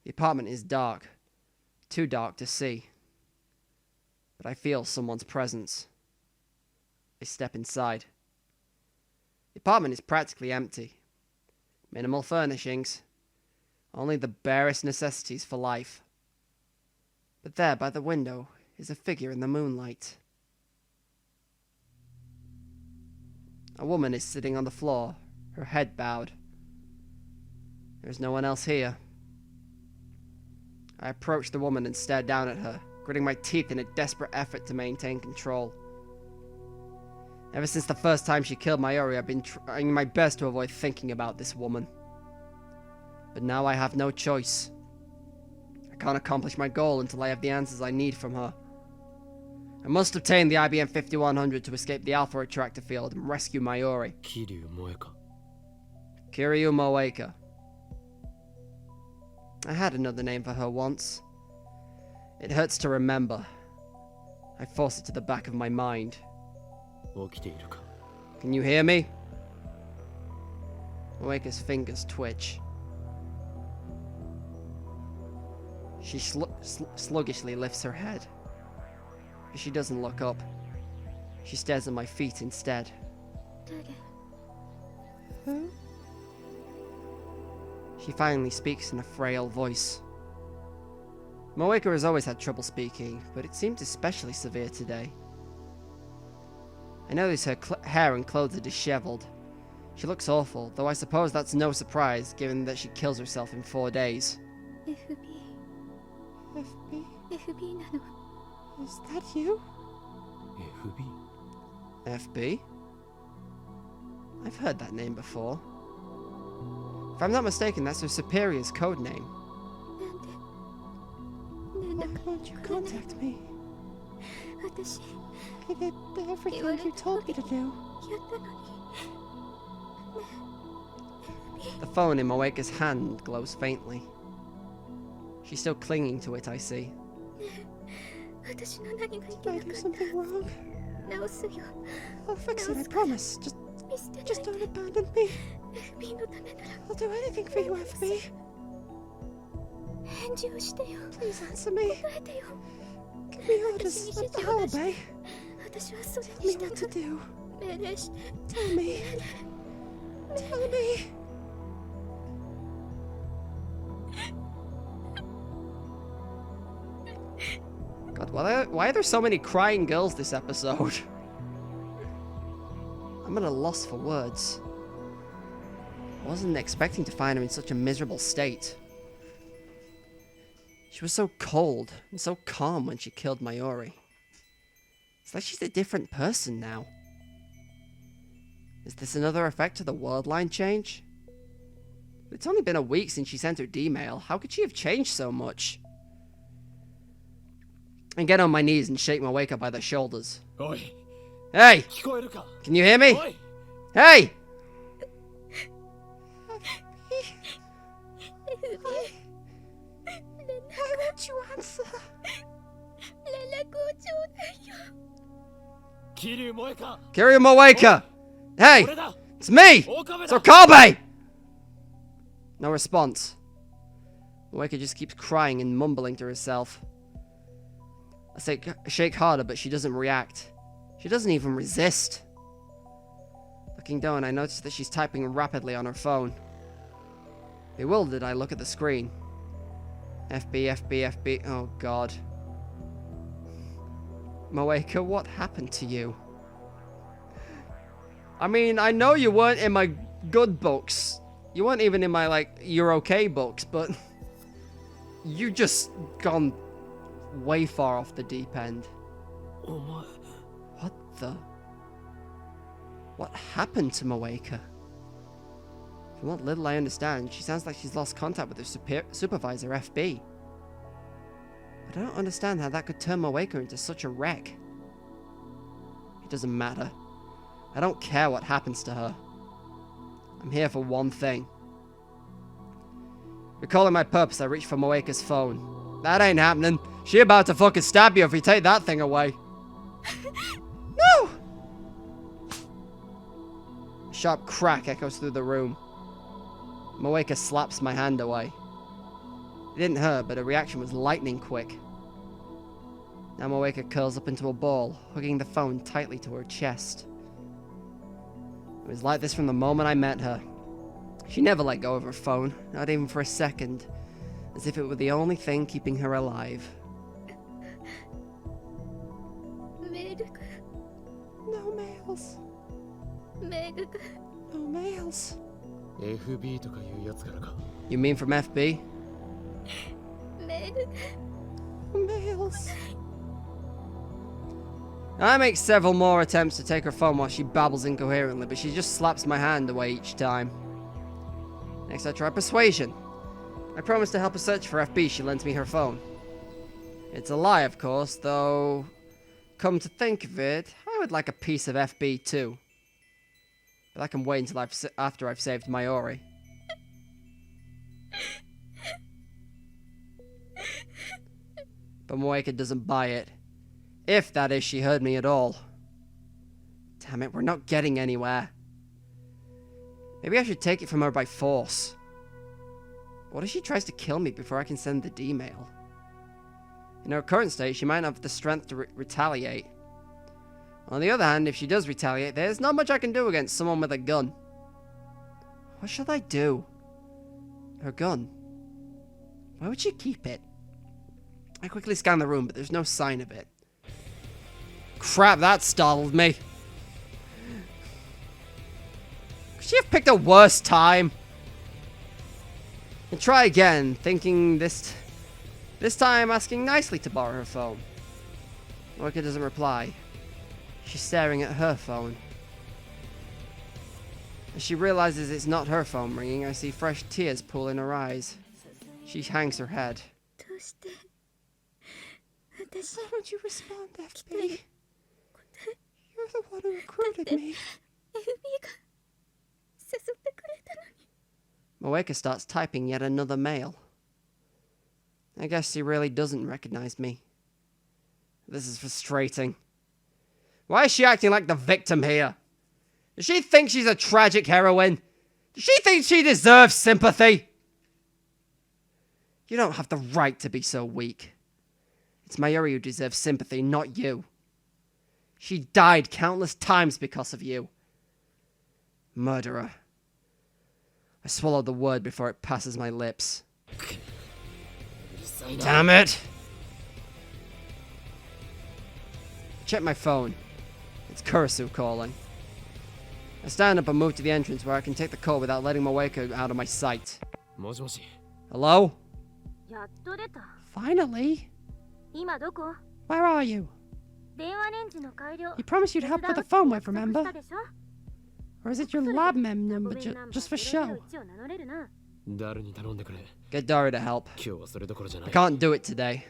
The apartment is dark. Too dark to see. But I feel someone's presence. I step inside. The apartment is practically empty. Minimal furnishings. Only the barest necessities for life. But there, by the window, is a figure in the moonlight. A woman is sitting on the floor, her head bowed. There is no one else here. I approach the woman and stare down at her, gritting my teeth in a desperate effort to maintain control. Ever since the first time she killed Mayuri, I've been trying my best to avoid thinking about this woman. But now I have no choice. I can't accomplish my goal until I have the answers I need from her. I must obtain the IBM 5100 to escape the Alpha Attractor field and rescue Mayuri. Kiryu Moeka. Kiryu Moeka. I had another name for her once. It hurts to remember. I force it to the back of my mind. 起きているか? Can you hear me? Moeka's fingers twitch. She sluggishly lifts her head. But she doesn't look up. She stares at my feet instead. 誰？ Who? She finally speaks in a frail voice. Moeka has always had trouble speaking, but it seemed especially severe today. I notice her hair and clothes are disheveled. She looks awful, though I suppose that's no surprise given that she kills herself in 4 days. FB FB? FB なの。 Is that you? FB? FB? I've heard that name before. If I'm not mistaken, that's her superior's code name. なんで Why won't you contact me? 私 I did everything you told me to do. やったのに。 The phone in Moeka's hand glows faintly. She's still clinging to it, I see. 私の何がい Did け I なか do っ something wrong? た。直すよ。 I'll fix it, I promise. 見捨てない Just で。 don't abandon me. FB のためなら I'll do anything for you, FB. 返事をしてよ。 Please answer me. 答えてよ。 Give me orders. I'll obey. 私はそれ Tell に me 従 what to う。 do. 命令して。 Tell me. Tell me. God, why are there so many crying girls this episode? I'm at a loss for words. I wasn't expecting to find her in such a miserable state. She was so cold and so calm when she killed Mayuri. It's like she's a different person now. Is this another effect of the world line change? It's only been a week since she sent her D-mail. How could she have changed so much? I get on my knees and shake Moeka by the shoulders. おい Hey! 聞こえるか Can you hear me? おい Hey! Why won't you answer? 連絡をちょうだいよ。桐生萌か Kiryu Moeka! Hey! 俺だ It's me! 岡部 So だ Kobe! No response. Moeka just keeps crying and mumbling to herself. I shake harder, but she doesn't react. She doesn't even resist. Looking down, I notice that she's typing rapidly on her phone. Bewildered, I look at the screen. FB, FB, FB. Oh, God. Moeka, what happened to you? I mean, I know you weren't in my good books. You weren't even in my, like, you're okay books, but... you just gone way far off the deep end. お前 What the... What happened to Moeka? From what little I understand, she sounds like she's lost contact with her supervisor, FB. But I don't understand how that could turn Moeka into such a wreck. It doesn't matter. I don't care what happens to her. I'm here for one thing. Recalling my purpose, I reach for Moeka's phone. That ain't happening. She about to fucking stab you if you take that thing away. No! A sharp crack echoes through the room. Moeka slaps my hand away. It didn't hurt, but her reaction was lightning quick. Now Moeka curls up into a ball, hugging the phone tightly to her chest. It was like this from the moment I met her. She never let go of her phone, not even for a second, as if it were the only thing keeping her alive. メールが No mails. メールが No mails. FB とかいうやつからか You mean from FB? メールが No mails. I make several more attempts to take her phone while she babbles incoherently, but she just slaps my hand away each time. Next I try persuasion. I promise to help her search for FB, she lends me her phone. It's a lie, of course, though... Come to think of it, I would like a piece of FB too. But I can wait until after I've saved Mayuri. But Moeka doesn't buy it. If, that is, she heard me at all. Damn it, we're not getting anywhere. Maybe I should take it from her by force. What if she tries to kill me before I can send the D-mail? In her current state, she might not have the strength to retaliate. On the other hand, if she does retaliate, there's not much I can do against someone with a gun. What should I do? Her gun. Why would she keep it? I quickly scan the room, but there's no sign of it. Crap, that startled me. Could she have picked a worse time? And try again, thinking this time asking nicely to borrow her phone. Moeka doesn't reply. She's staring at her phone. As she realizes it's not her phone ringing, I see fresh tears pool in her eyes. She hangs her head. どうして私 Why won't you respond, FB? You're the one who recruited me. FB が誘ってくれたのに Moeka starts typing yet another mail. I guess she really doesn't recognize me. This is frustrating. Why is she acting like the victim here? Does she think she's a tragic heroine? Does she think she deserves sympathy? You don't have the right to be so weak. It's Mayuri who deserves sympathy, not you. She died countless times because of you. Murderer. I swallowed the word before it passes my lips. Damn it! Check my phone. It's Kurisu calling. I stand up and move to the entrance where I can take the call without letting Moeka out of my sight. もしもし Hello? やっと出た Finally. 今どこ Where are you? 電話レンジの改良 You promised you'd help with the 手伝 phone うっ wave, て約束 remember? したでしょ Or is it your lab mem ラ number ボメンナンバー just for show? 001を名乗れるな誰に頼んでくれ Get Dory to help. 今日はそれどころじゃな I い can't do it today. 一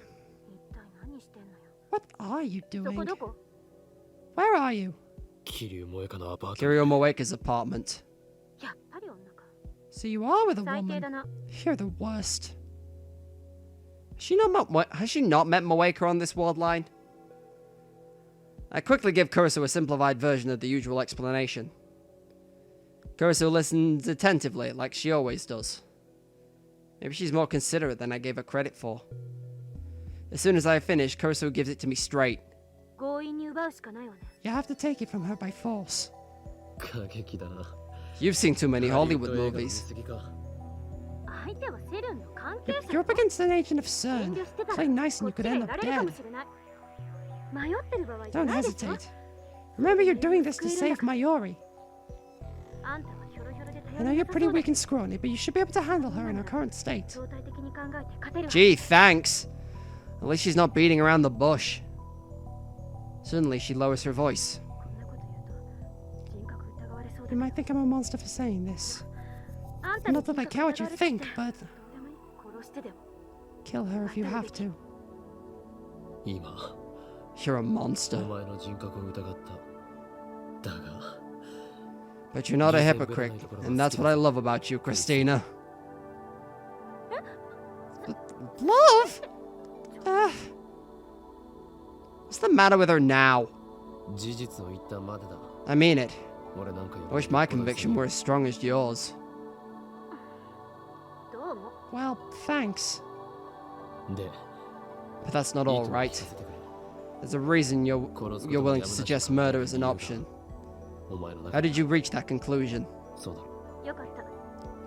体何してんのよ What are you そこ doing? どこ Where are you? 桐生萌香のアパート Kiryu Moeka's apartment. やっぱり女か So you are with a 最低 woman. だな You're the worst. Has she not met Moeka on this world line? I quickly give Kurisu a simplified version of the usual explanation. Kurisu listens attentively, like she always does. Maybe she's more considerate than I gave her credit for. As soon as I finish, Kurisu gives it to me straight. 強引に奪うしかないわね You have to take it from her by force. 過激だな You've seen too many ハリウッ Hollywood ド映画の見 movies. 過ぎか相手はセルンの関係 You're 者 up against an agent of 遠 CERN. 慮してたら Play nice こ and っ you ち could が end や up られるかも dead. しれない迷ってる場合じゃ Don't ないでしょ hesitate. Remember, you're doing this to save Mayuri. あんたはヒョロヒョロで I 頼 know り you're なさ pretty そうだ weak and scrawny, but you should be able to handle her in her current state. 相対的に考えて勝てるわ Gee, thanks. At least she's not beating around the bush. Suddenly, she lowers her voice. こんなこと言うと人格疑われそうだ You might think I'm a monster for saying this. あんたの Not that I 人 care 格 what you 疑われて think, きて but どうでもいい殺してでも kill her if you have to. 今 You're a お monster. 前の人格を疑っただが But you're not a hypocrite, and that's what I love about you, Christina. Love? What's the matter with her now? 事実を言ったまでだ I mean it. 俺なんかよ I wish my conviction were as strong as yours. どうも Well, thanks. で But that's not all, 意図を right? させてくれ There's a reason you're 殺すこと you're が willing や to むなし suggest murder as an option. お前の How 中 did you reach that conclusion? そうだろ よかっ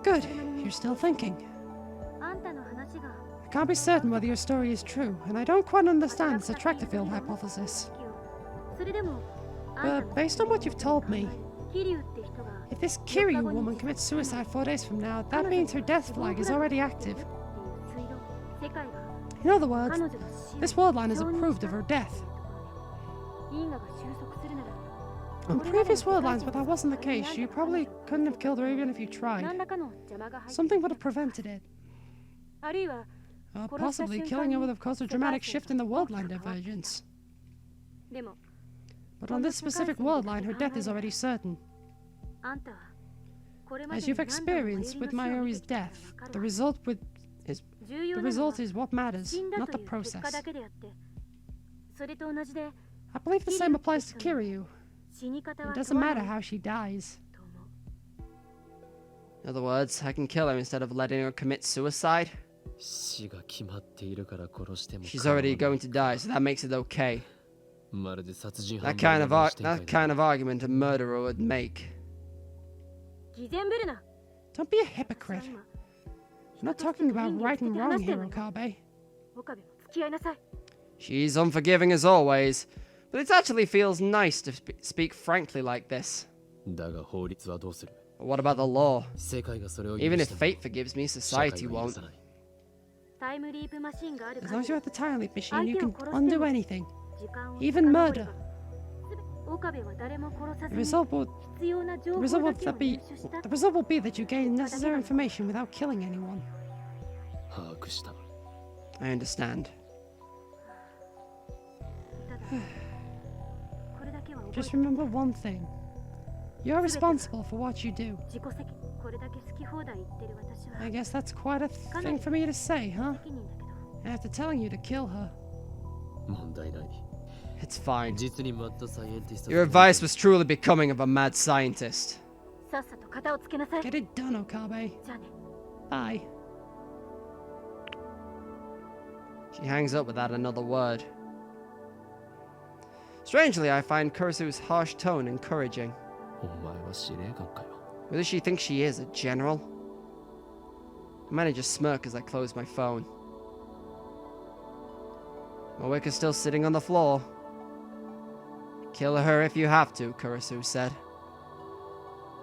た Good. You're still thinking. あんたの話が I can't be certain whether your story is true, and I don't quite understand this attractor field hypothesis. それでもあんた But の based on what you've told me, 桐生って人が if this Kiryu woman commits suicide 4 days from now, that means her death flag is already active. っていう推論世界が In other words, 彼女の死を this world line has 承認 approved した of her death. 因果が収束するなら On previous world lines, where that wasn't the case, you probably couldn't have killed her even if you 何 tried. らかの邪魔が入って Something would have prevented it. あるいは Or possibly killing her would have caused a dramatic shift in the world line divergence. でも But on this specific world line, her death is already certain. あんたはこれまで As に you've 何度も experienced with マユリの Mayuri's 死を見てきたから death, わかる the result with 重要 the なのは result is what matters, 死んだ not と the いう結果 process. だけであってそれと同じで I believe the same applies to Kiryu. 死に方 It は doesn't 問わ matter ない how she dies. と思う In other words, I can kill her instead of letting her commit suicide. 死が決まっているから殺しても She's already going to die, so that makes it okay. まるで殺人 That 犯 kind of のような視点 that 会 kind of argument a murderer would make. 偽善ぶるな。 Don't be a hypocrite. 今 I'm not talking about right and wrong here, Okabe. 岡部も付き合いなさい。 She's unforgiving as always, but it actually feels nice to speak frankly like this. だが法律はどうする But what about the law? 世界がそれを許 Even if しても fate forgives me, 社会 society は許 won't. さないタイムリープマシンがある As 限 long as り you have the time leap machine, you 相手を can 殺しても undo anything. 時間を Even 遡れ murder. ば岡部は誰も殺さ The ずに result will 必要な情 the 報 result だ will けを that be 入手した the result will be that you gain necessary information without killing anyone. 把握した I understand. ただこれだけは覚え Just て remember one thing. You're responsible for what you do. 自己責任これだけ好き放題言ってる私は I guess that's quite a thing for me to say, huh? 責任だけど After telling you to kill her. 問題ない It's fine. 実にマッドサイエンティスト Your advice was truly becoming of a mad scientist. さっさと型をつけなさい Get it done, Okabe. じゃあね Bye. She hangs up without another word. Strangely, I find Kursu's harsh tone encouraging. お前は司令官かよ Who does she think she is, a general? I manage a smirk as I close my phone. Moeka's still sitting on the floor. Kill her if you have to, Kurisu said.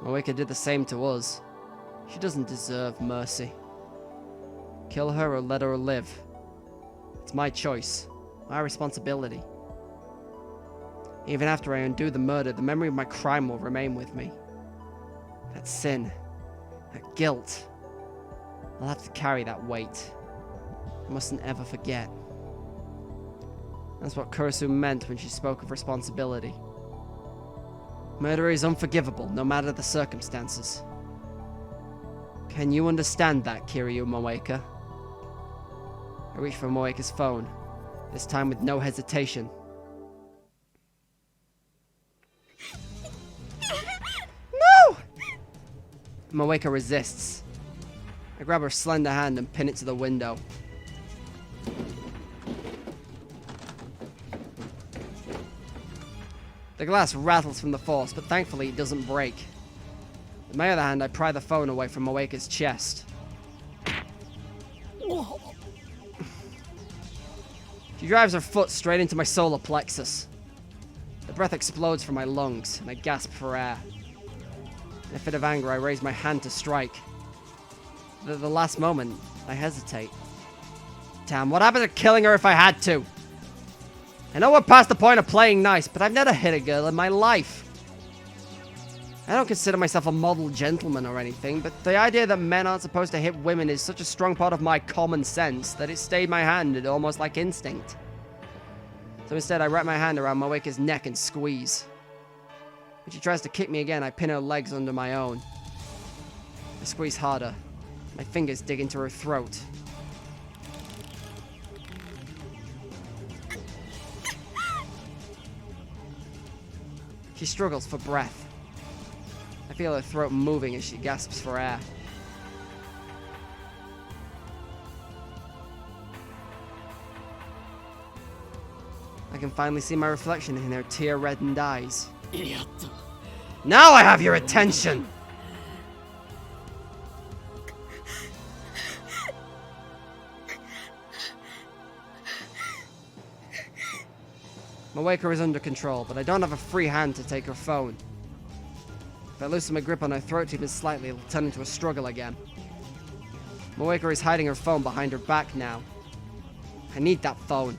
Moeka did the same to us. She doesn't deserve mercy. Kill her or let her live. It's my choice, my responsibility. Even after I undo the murder, the memory of my crime will remain with me. That sin, that guilt. I'll have to carry that weight. I mustn't ever forget. That's what Kurisu meant when she spoke of responsibility. Murder is unforgivable, no matter the circumstances. Can you understand that, Kiryu Moeka? I reach for Moeka's phone, this time with no hesitation. No! Moeka resists. I grab her slender hand and pin it to the window. The glass rattles from the force, but thankfully it doesn't break. With my other hand, I pry the phone away from Moeka's chest. She drives her foot straight into my solar plexus. The breath explodes from my lungs, and I gasp for air. In a fit of anger, I raise my hand to strike. But at the last moment, I hesitate. Damn, what happened to killing her if I had to? I know we're past the point of playing nice, but I've never hit a girl in my life. I don't consider myself a model gentleman or anything, but the idea that men aren't supposed to hit women is such a strong part of my common sense that it stayed my hand almost like instinct. So instead, I wrap my hand around Moeka's neck and squeeze. When she tries to kick me again, I pin her legs under my own. I squeeze harder. My fingers dig into her throat. She struggles for breath. I feel her throat moving as she gasps for air. I can finally see my reflection in her tear-reddened eyes. やった Now I have your attention! Moeka is under control, but I don't have a free hand to take her phone. If I loosen my grip on her throat even slightly, it'll turn into a struggle again. Moeka is hiding her phone behind her back now. I need that phone.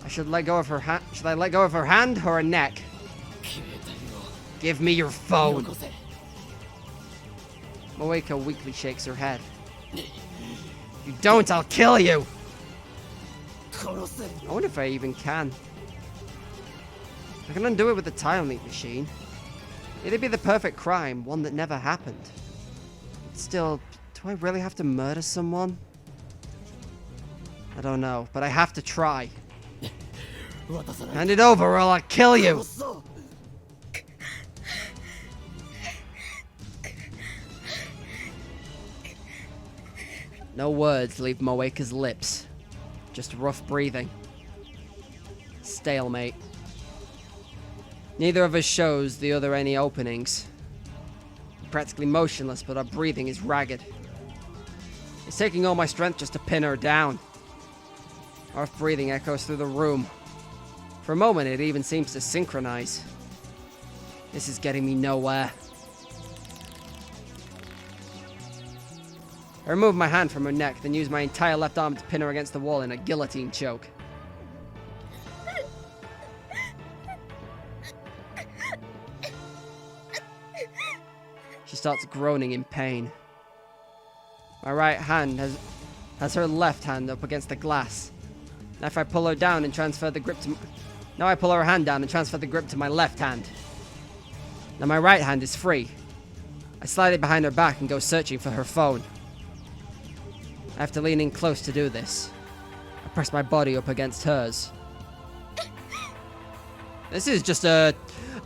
I should let go of her hand. Should I let go of her hand or her neck? 携帯 Give me your を phone. よこせ Moeka weakly shakes her head. If you don't, I'll kill you! 殺せ I wonder if I even can. I can undo it with the time leap machine. It'd be the perfect crime, one that never happened. But still, do I really have to murder someone? I don't know, but I have to try. 渡さない Hand it over or I'll kill you! 殺そう Moeka No words leave Moeka's lips. Just rough breathing. Stalemate. Neither of us shows the other any openings. We're practically motionless, but our breathing is ragged. It's taking all my strength just to pin her down. Our breathing echoes through the room. For a moment, it even seems to synchronize. This is getting me nowhere. I remove my hand from her neck, then use my entire left arm to pin her against the wall in a guillotine choke. She starts groaning in pain. My right hand has her left hand up against the glass. Now if I pull her down and transfer the grip to... Now I pull her hand down and transfer the grip to my left hand. Now my right hand is free. I slide it behind her back and go searching for her phone. I have to lean in close to do this. I press my body up against hers. This is just a...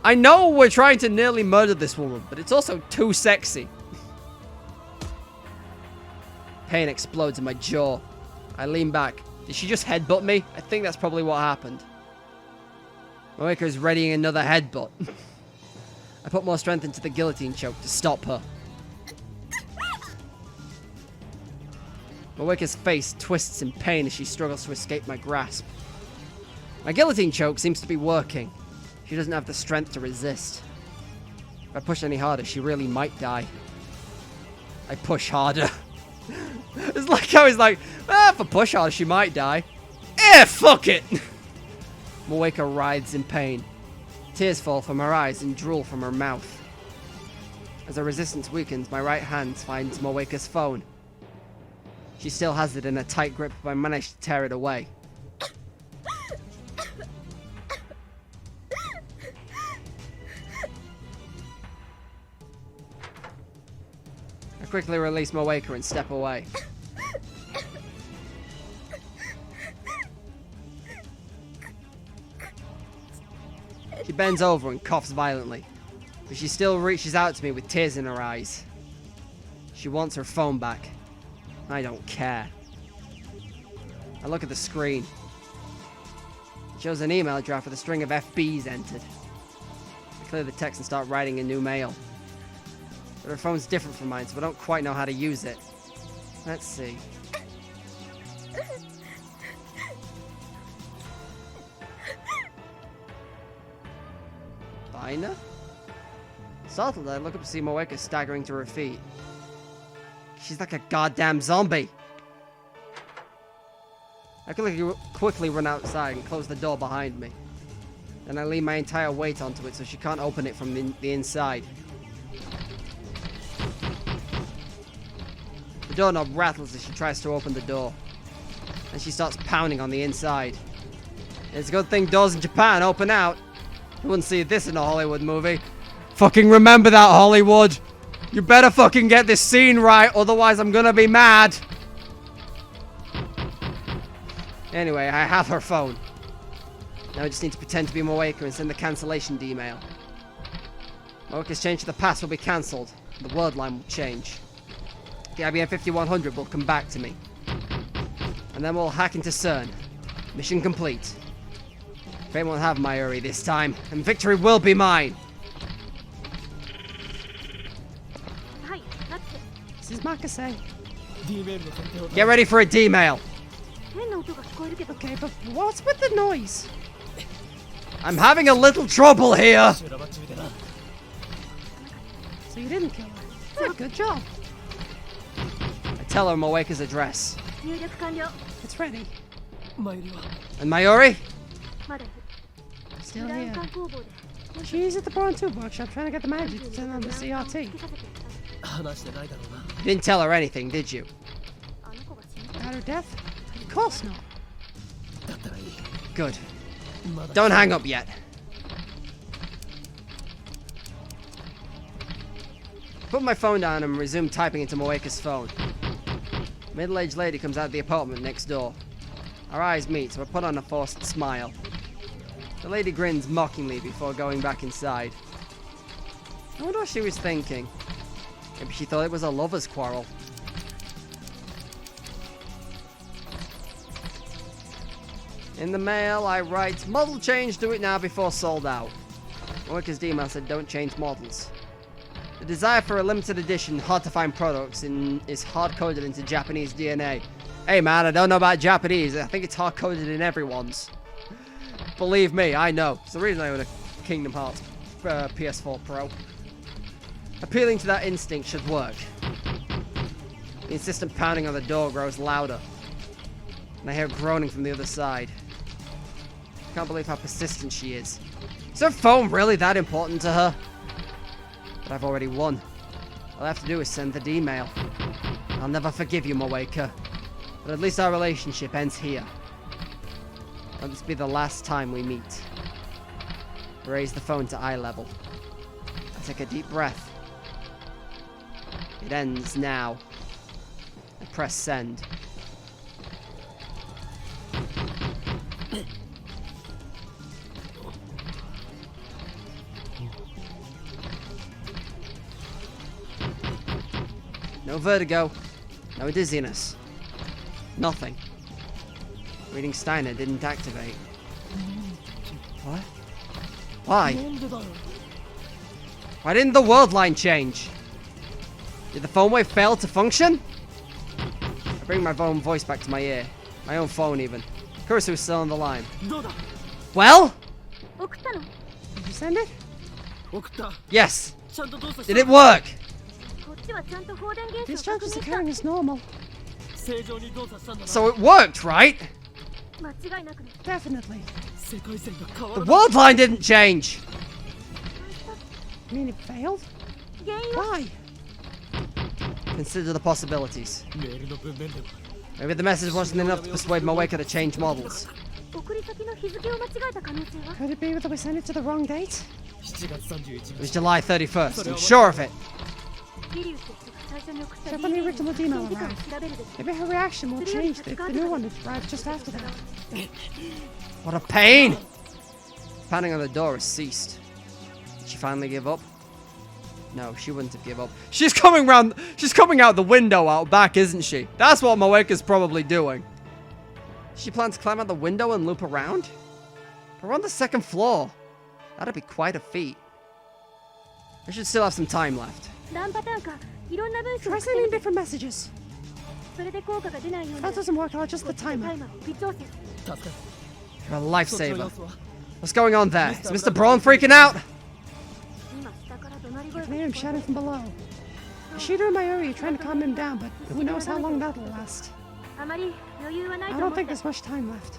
I know we're trying to nearly murder this woman, but it's also too sexy. Pain explodes in my jaw. I lean back. Did she just headbutt me? I think that's probably what happened. Moeka is readying another headbutt. I put more strength into the guillotine choke to stop her. Moeka's face twists in pain as she struggles to escape my grasp. My guillotine choke seems to be working. She doesn't have the strength to resist. If I push any harder, she really might die. I push harder. It's like how he's like, if I push harder, she might die. Fuck it! Moeka writhes in pain. Tears fall from her eyes and drool from her mouth. As her resistance weakens, my right hand finds Moeka's phone. She still has it in a tight grip, but I manage to tear it away. I quickly release Moeka and step away. She bends over and coughs violently, but she still reaches out to me with tears in her eyes. She wants her phone back. I don't care. I look at the screen. It shows an email draft with a string of FBs entered. I clear the text and start writing a new mail. But her phone's different from mine, so I don't quite know how to use it. Let's see. Bina? Startled, I look up to see Moeka staggering to her feet. She's like a goddamn zombie. I quickly run outside and close the door behind me. Then I lean my entire weight onto it so she can't open it from the inside. The doorknob rattles as she tries to open the door. And she starts pounding on the inside. It's a good thing doors in Japan open out. You wouldn't see this in a Hollywood movie. Fucking remember that, Hollywood! You better fucking get this scene right, otherwise I'm gonna be mad! Anyway, I have her phone. Now I just need to pretend to be Moeka and send the cancellation email. Moeka's change to the past will be cancelled. The word line will change. The IBM 5100 will come back to me. And then we'll hack into CERN. Mission complete. Fate won't have Mayuri this time, and victory will be mine! This is Makase. Get ready for a D-mail! Okay, but what's with the noise? I'm having a little trouble here! So you didn't kill her. Yeah, good job. I tell her Moeka's address. It's ready. And Mayuri? Still here. She's at the Brawn 2 workshop trying to get the magic to turn on the CRT. You didn't tell her anything, did you? About her death? Of course not. Good. Don't hang up yet. Put my phone down and resume typing into Moeka's phone. A middle-aged lady comes out of the apartment next door. Our eyes meet, so I put on a forced smile. The lady grins mockingly before going back inside. I wonder what she was thinking. Maybe she thought it was a lover's quarrel. In the mail, I write, model change, do it now before sold out. Moeka's email said, don't change models. The desire for a limited edition, hard-to-find products is hard-coded into Japanese DNA. Hey man, I don't know about Japanese. I think it's hard-coded in everyone's. Believe me, I know. It's the reason I own a Kingdom Hearts PS4 Pro. Appealing to that instinct should work. The insistent pounding on the door grows louder. And I hear groaning from the other side. I can't believe how persistent she is. Is her phone really that important to her? But I've already won. All I have to do is send the email. I'll never forgive you, Moeka. But at least our relationship ends here. Let this be the last time we meet. Raise the phone to eye level. I take a deep breath. It ends now. I press send. No vertigo. No dizziness. Nothing. Reading Steiner didn't activate. What? Why? Why didn't the world line change? Did the phone wave fail to function? I bring my own voice back to my ear. My own phone even. Kurisu's still on the line. Well? Did you send it? Yes. Did it work? Discharge is occurring as normal. So it worked, right? Definitely. The world line didn't change. You mean it failed? Why? Consider the possibilities. Maybe the message wasn't enough to persuade Moeka to change models. Could it be that we sent it to the wrong date? It was July 31st. I'm sure of it. Check when the original email arrived. Maybe her reaction will change if the new one arrived just after that. What a pain! Pounding on the door has ceased. Did she finally give up? No, she wouldn't have given up. She's coming out the window out back, isn't she? That's what Moeka's probably doing. She plans to climb out the window and loop around? We're on the second floor. That'd be quite a feat. I should still have some time left. Try sending different messages. If that doesn't work, I'll adjust the timer. You're a lifesaver. What's going on there? Is Mr. Braun freaking out? I can hear him shouting from below. I shoot her in my area trying to calm him down, but who knows how long that'll last. I don't think there's much time left.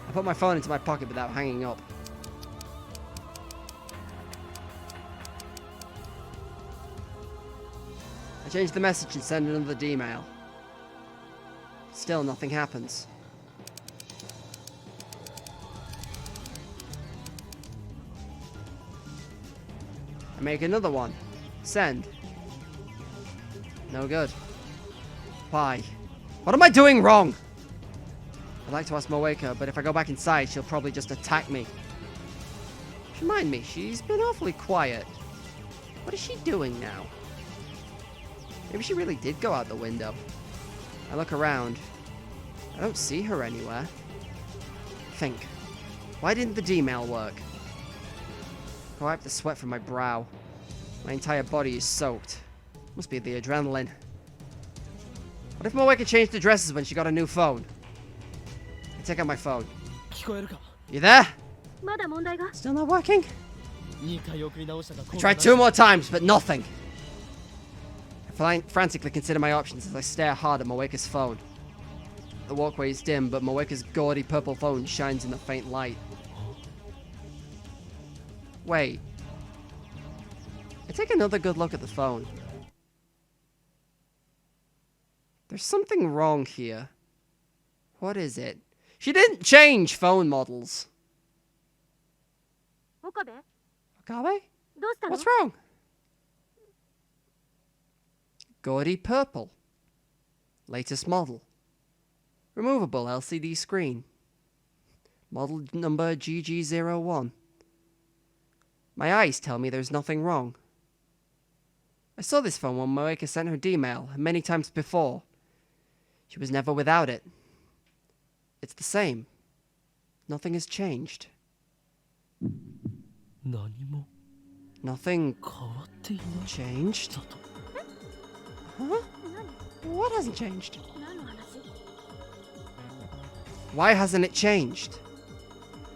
I put my phone into my pocket without hanging up. I change the message and send another email. Still nothing happens. I make another one. Send. No good. Why? What am I doing wrong? I'd like to ask Moeka, but if I go back inside, she'll probably just attack me. Remind me, she's been awfully quiet. What is she doing now? Maybe she really did go out the window. I look around. I don't see her anywhere. Think. Why didn't the D-mail work? I wipe the sweat from my brow. My entire body is soaked. Must be the adrenaline. What if Moeka changed addresses when she got a new phone? I take out my phone. You there? Still not working? I tried 2 more times, but nothing. I frantically consider my options as I stare hard at Moeka's phone. The walkway is dim, but Moeka's gaudy purple phone shines in the faint light. Wait. I take another good look at the phone. There's something wrong here. What is it? She didn't change phone models. Okabe? What's wrong? Gaudy purple. Latest model. Removable LCD screen. Model number GG01. My eyes tell me there's nothing wrong. I saw this phone when Moeka sent her D-mail many times before. She was never without it. It's the same. Nothing has changed. 何も Nothing 変わっていない changed? だと Huh? What hasn't changed? 何の話？ Why hasn't it changed?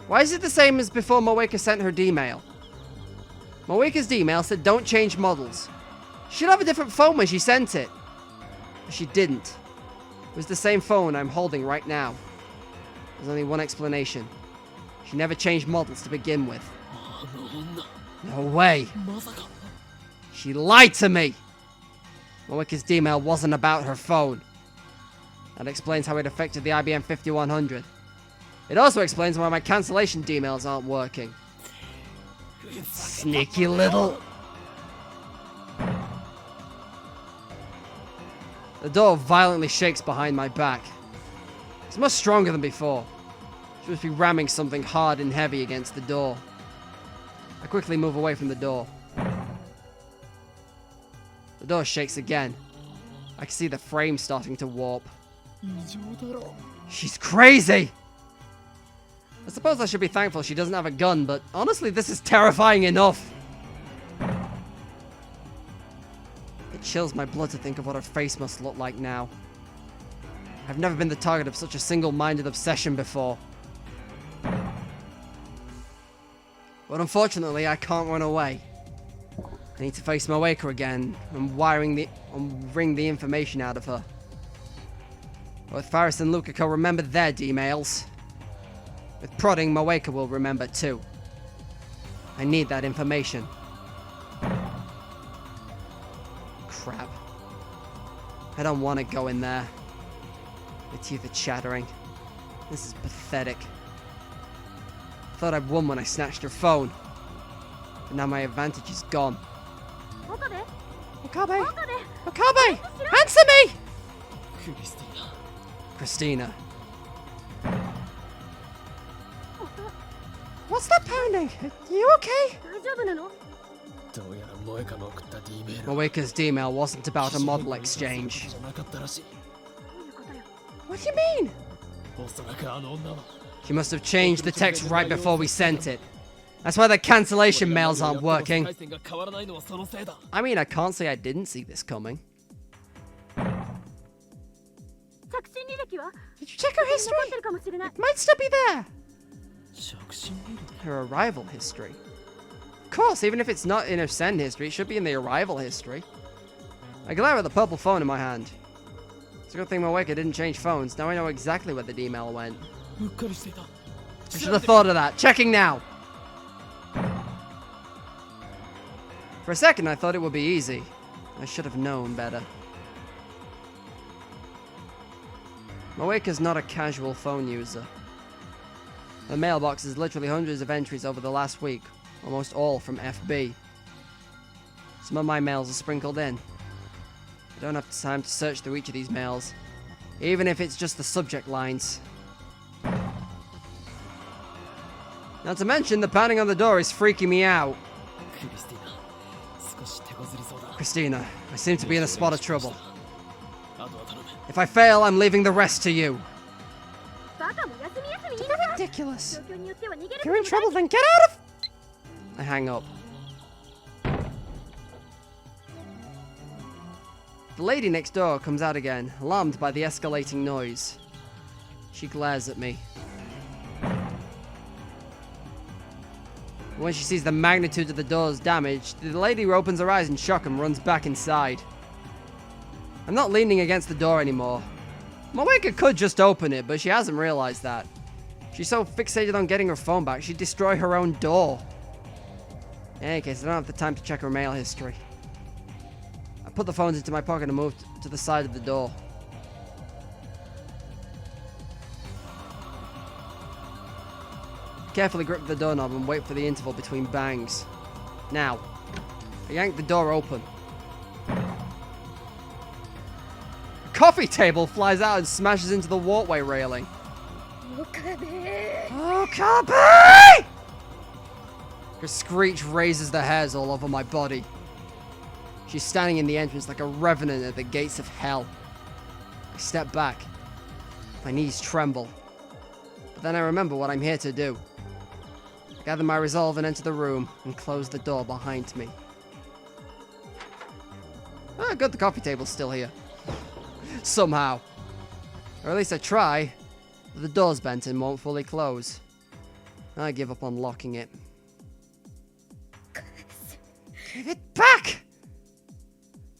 Why is it the same as before Moeka sent her D-mail? Moeka's D-mail said don't change models. She should have a different phone when she sent it. But she didn't. It was the same phone I'm holding right now. There's only one explanation. She never changed models to begin with. あの女 No way. まさか She lied to me. Moeka's D-mail wasn't about her phone. That explains how it affected the IBM 5100. It also explains why my cancellation D-mails aren't working. Sneaky little... The door violently shakes behind my back. It's much stronger than before. She must be ramming something hard and heavy against the door. I quickly move away from the door. The door shakes again. I can see the frame starting to warp. 異常だろ She's crazy! I suppose I should be thankful she doesn't have a gun, but honestly, this is terrifying enough. It chills my blood to think of what her face must look like now. I've never been the target of such a single-minded obsession before. But unfortunately, I can't run away. I need to face Moeka again and wring the information out of her. Both Faris and Lukako remember their D-mails. With prodding, Moeka will remember too. I need that information. Crap. I don't want to go in there. My teeth are chattering. This is pathetic. I thought I'd won when I snatched her phone. But now my advantage is gone. 外で？ Okabe! 外で？ Okabe! Answer me! クリスティーナ Christina. What's that pounding? You okay? 大丈夫なの？どうやら萌香の送った D メール Moeka's D-mail wasn't about a model exchange. じゃなかったらしい どういうことよ？ What do you mean? おそらくあの女は She must have changed the text right before we sent it. That's why the cancellation mails aren't working. 回線が変わらないのはそのせいだ I mean, I can't say I didn't see this coming. 着信履歴は？ Did you check her 残 history? ってるかもしれない。 It might still be there. 着信履歴 Her arrival history. Of course, even if it's not in her send history, it should be in the arrival history. I glare at the purple phone in my hand. It's a good thing Moeka didn't change phones. Now I know exactly where the email went. うっかりしていた I should have thought of that. Checking now. For a second, I thought it would be easy. I should have known better. Moeka's not a casual phone user. Her mailbox is literally hundreds of entries over the last week, almost all from FB. Some of my mails are sprinkled in. I don't have time to search through each of these mails, even if it's just the subject lines. Not to mention, the pounding on the door is freaking me out. クリスティーナ少し手こずりそうだ Christina, I seem to be in a spot of trouble. あとは頼む If I fail, I'm leaving the rest to you. バカも休み休み言いなさい。 Ridiculous. 状況によっては逃げる If こと you're も in ない trouble, then get out of... I hang up. The lady next door comes out again, alarmed by the escalating noise. She glares at me. When she sees the magnitude of the door's damage, the lady opens her eyes in shock and runs back inside. I'm not leaning against the door anymore. Moeka could just open it, but she hasn't realized that. She's so fixated on getting her phone back, she'd destroy her own door. In any case, I don't have the time to check her mail history. I put the phones into my pocket and moved to the side of the door. Carefully grip the doorknob and wait for the interval between bangs. Now, I yank the door open. A coffee table flies out and smashes into the walkway railing. 岡部。 Oh, Okabe! Her screech raises the hairs all over my body. She's standing in the entrance like a revenant at the gates of hell. I step back. My knees tremble. But then I remember what I'm here to do. I gather my resolve and enter the room and close the door behind me. Ah, good, the coffee table's still here. Somehow. Or at least I try. But the door's bent and won't fully close. I give up on locking it. Give it back!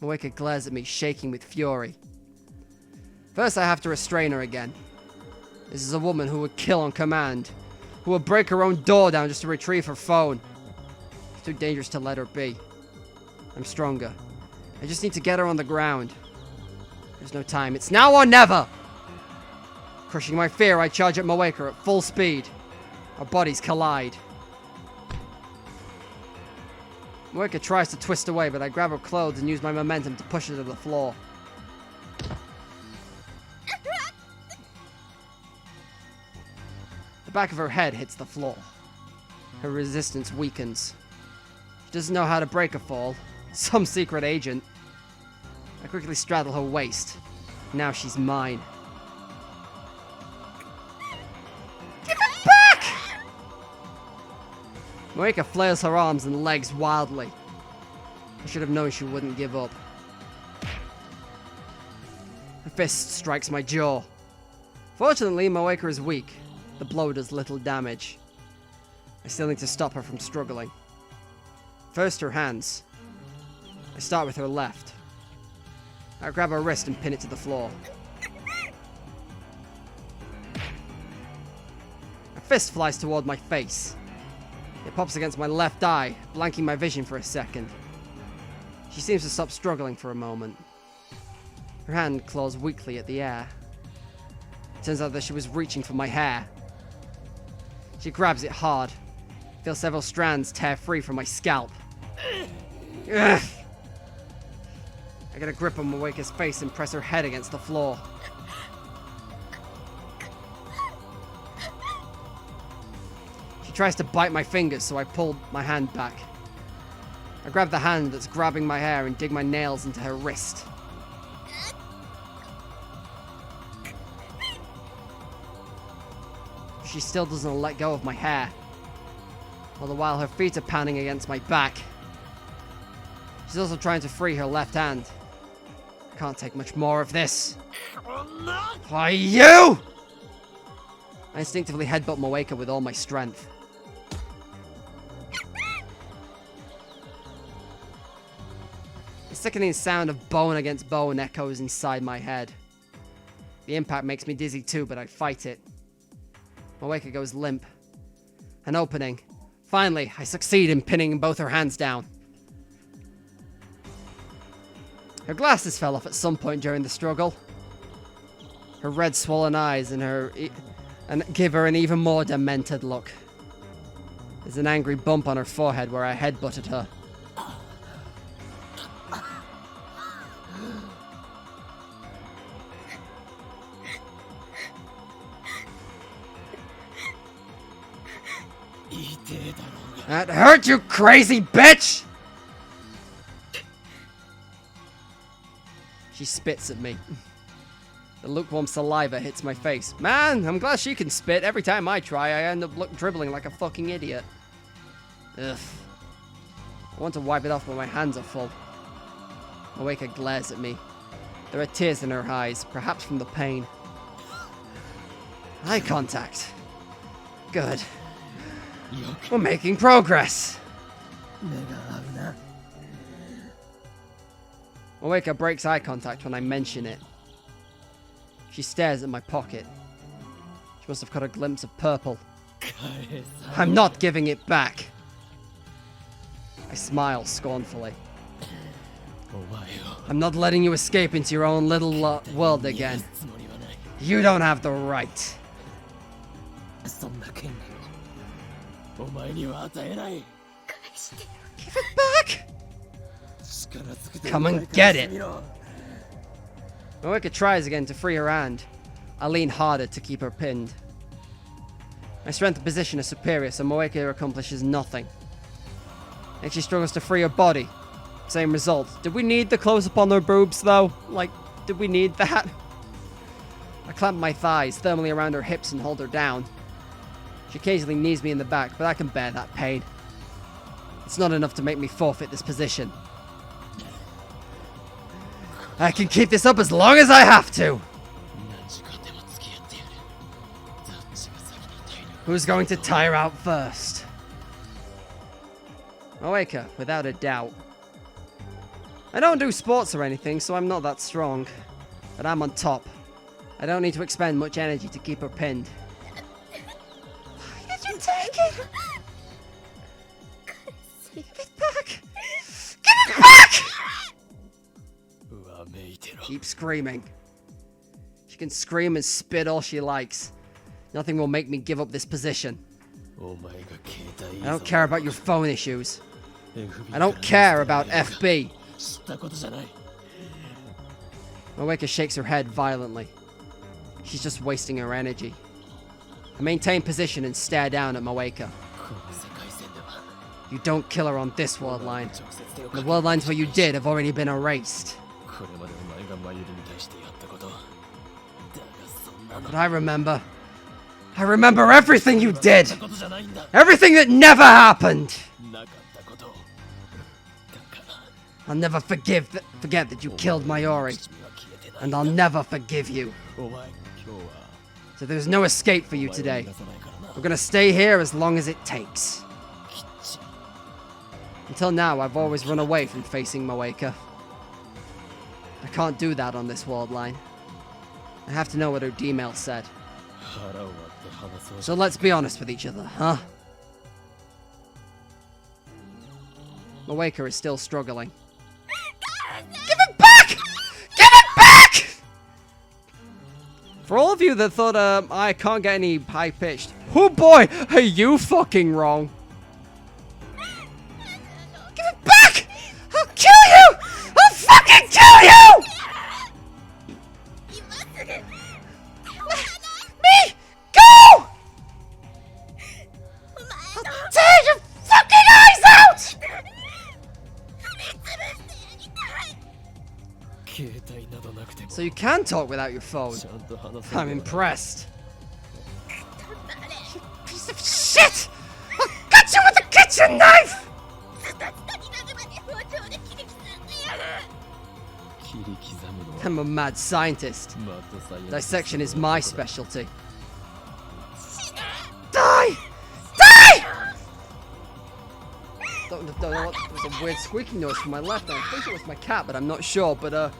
Moeka glares at me, shaking with fury. First, I have to restrain her again. This is a woman who would kill on command, who would break her own door down just to retrieve her phone. It's too dangerous to let her be. I'm stronger. I just need to get her on the ground. There's no time. It's now or never! Crushing my fear, I charge at Moeka at full speed. Our bodies collide. Moeka tries to twist away, but I grab her clothes and use my momentum to push her to the floor. The back of her head hits the floor. Her resistance weakens. She doesn't know how to break a fall. Some secret agent. I quickly straddle her waist. Now she's mine. Give it back! Moeka flails her arms and legs wildly. I should have known she wouldn't give up. Her fist strikes my jaw. Fortunately, Moeka is weak. The blow does little damage. I still need to stop her from struggling. First, her hands. I start with her left. I grab her wrist and pin it to the floor. A fist flies toward my face. It pops against my left eye, blanking my vision for a second. She seems to stop struggling for a moment. Her hand claws weakly at the air. It turns out that she was reaching for my hair. She grabs it hard. I feel several strands tear free from my scalp. Ugh. I get a grip on Moeka's face and press her head against the floor. She tries to bite my fingers, so I pull my hand back. I grab the hand that's grabbing my hair and dig my nails into her wrist. She still doesn't let go of my hair. All the while her feet are pounding against my back. She's also trying to free her left hand. I can't take much more of this. Why you? I instinctively headbutt Moeka with all my strength. The sickening sound of bone against bone echoes inside my head. The impact makes me dizzy too, but I fight it. Moeka goes limp. An opening. Finally, I succeed in pinning both her hands down. Her glasses fell off at some point during the struggle. Her red swollen eyes and give her an even more demented look. There's an angry bump on her forehead where I headbutted her. That hurt, you crazy bitch! She spits at me. The lukewarm saliva hits my face. Man, I'm glad she can spit. Every time I try, I end up dribbling like a fucking idiot. Ugh. I want to wipe it off, but my hands are full. Moeka glares at me. There are tears in her eyes, perhaps from the pain. Eye contact. Good. We're making progress. Moeka breaks eye contact when I mention it. She stares at my pocket. She must have caught a glimpse of purple. I'm not giving it back. I smile scornfully. I'm not letting you escape into your own little world again. You don't have the right. Give it back! Come and get it! Moeka tries again to free her hand. I lean harder to keep her pinned. My strength and position are superior, so Moeka accomplishes nothing. And she struggles to free her body. Same result. Did we need the close-up on her boobs, though? Like, did we need that? I clamp my thighs thermally around her hips and hold her down. She occasionally knees me in the back, but I can bear that pain. It's not enough to make me forfeit this position. I can keep this up as long as I have to! Who's going to tire out first? Moeka, without a doubt. I don't do sports or anything, so I'm not that strong. But I'm on top. I don't need to expend much energy to keep her pinned. Why did you take it? Give it back! Give it back! Keep screaming. She can scream and spit all she likes. Nothing will make me give up this position. I don't care about your phone issues. I don't care about FB. Moeka shakes her head violently. She's just wasting her energy. I maintain position and stare down at Moeka. You don't kill her on this world line. The world lines where you did have already been erased. But I remember everything you did! Everything that never happened! I'll never forget that you killed Mayuri. And I'll never forgive you. So there's no escape for you today. We're gonna stay here as long as it takes. Until now, I've always run away from facing Moeka. I can't do that on this world line. I have to know what her D-mail said. So let's be honest with each other, huh? Moeka is still struggling. Give it back! Give it back! For all of you that thought I can't get any high-pitched, oh boy, are you fucking wrong. Give it back! I'll kill you! I'll fucking kill you! Me! Go! I'll tear your fucking eyes out! So you can talk without your phone. I'm impressed. You piece of shit! I'll cut you with a kitchen knife! I'm a mad scientist. Dissection is my specialty. Die! Die! Don't know what. There was a weird squeaking noise from my left. I think it was my cat, but I'm not sure. But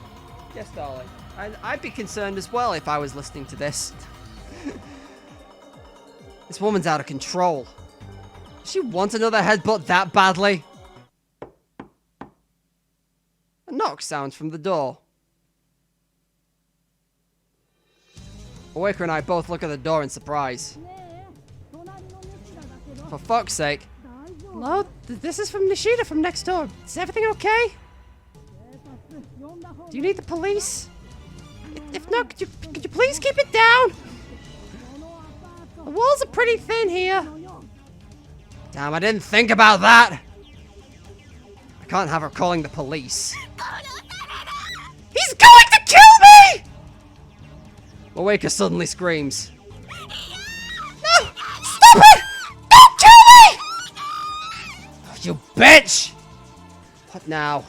yes, darling. I'd be concerned as well if I was listening to this. This woman's out of control. Does she want another headbutt that badly? A knock sounds from the door. Moeka and I both look at the door in surprise. For fuck's sake. Hello? This is from Nishida from next door. Is everything okay? Do you need the police? If not, could you please keep it down? The walls are pretty thin here. Damn, I didn't think about that. I can't have her calling the police. He's going to kill me! Moeka suddenly screams. No! Stop it! Don't kill me! Oh, you bitch! What now?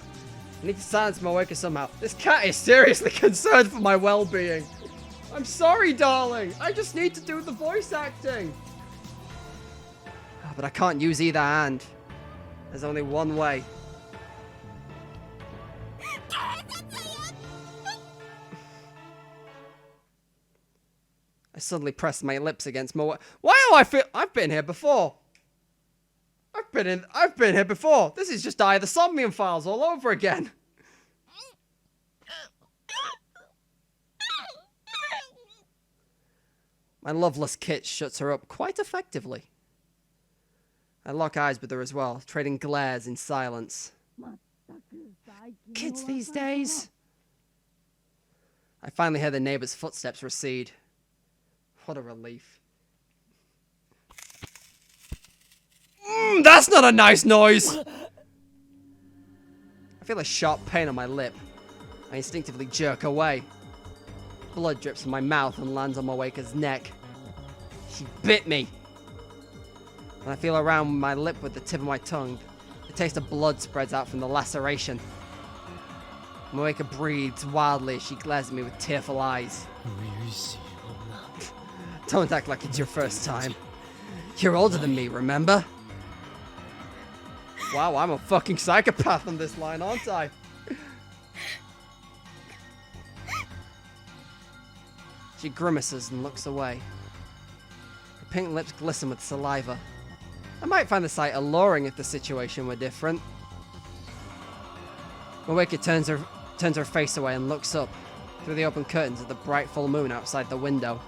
I need to silence Moeka somehow. This cat is seriously concerned for my well-being. I'm sorry, darling. I just need to do the voice acting. But I can't use either hand. There's only one way. I suddenly pressed my lips against Moeka. Why do I feel I've been here before? I've been here before. This is just Eye of the Somnium Files all over again. My loveless kit shuts her up quite effectively. I lock eyes with her as well, trading glares in silence. Kids these days. I finally hear the neighbor's footsteps recede. What a relief. That's not a nice noise! I feel a sharp pain on my lip. I instinctively jerk away. Blood drips from my mouth and lands on Moeka's neck. She bit me. and I feel around my lip with the tip of my tongue. The taste of blood spreads out from the laceration. Moeka breathes wildly as she glares at me with tearful eyes. Don't act like it's your first time. You're older than me, remember? Wow, I'm a fucking psychopath on this line, aren't I? She grimaces and looks away. Her pink lips glisten with saliva. I might find the sight alluring if the situation were different. Moeka turns her face away and looks up through the open curtains at the bright full moon outside the window.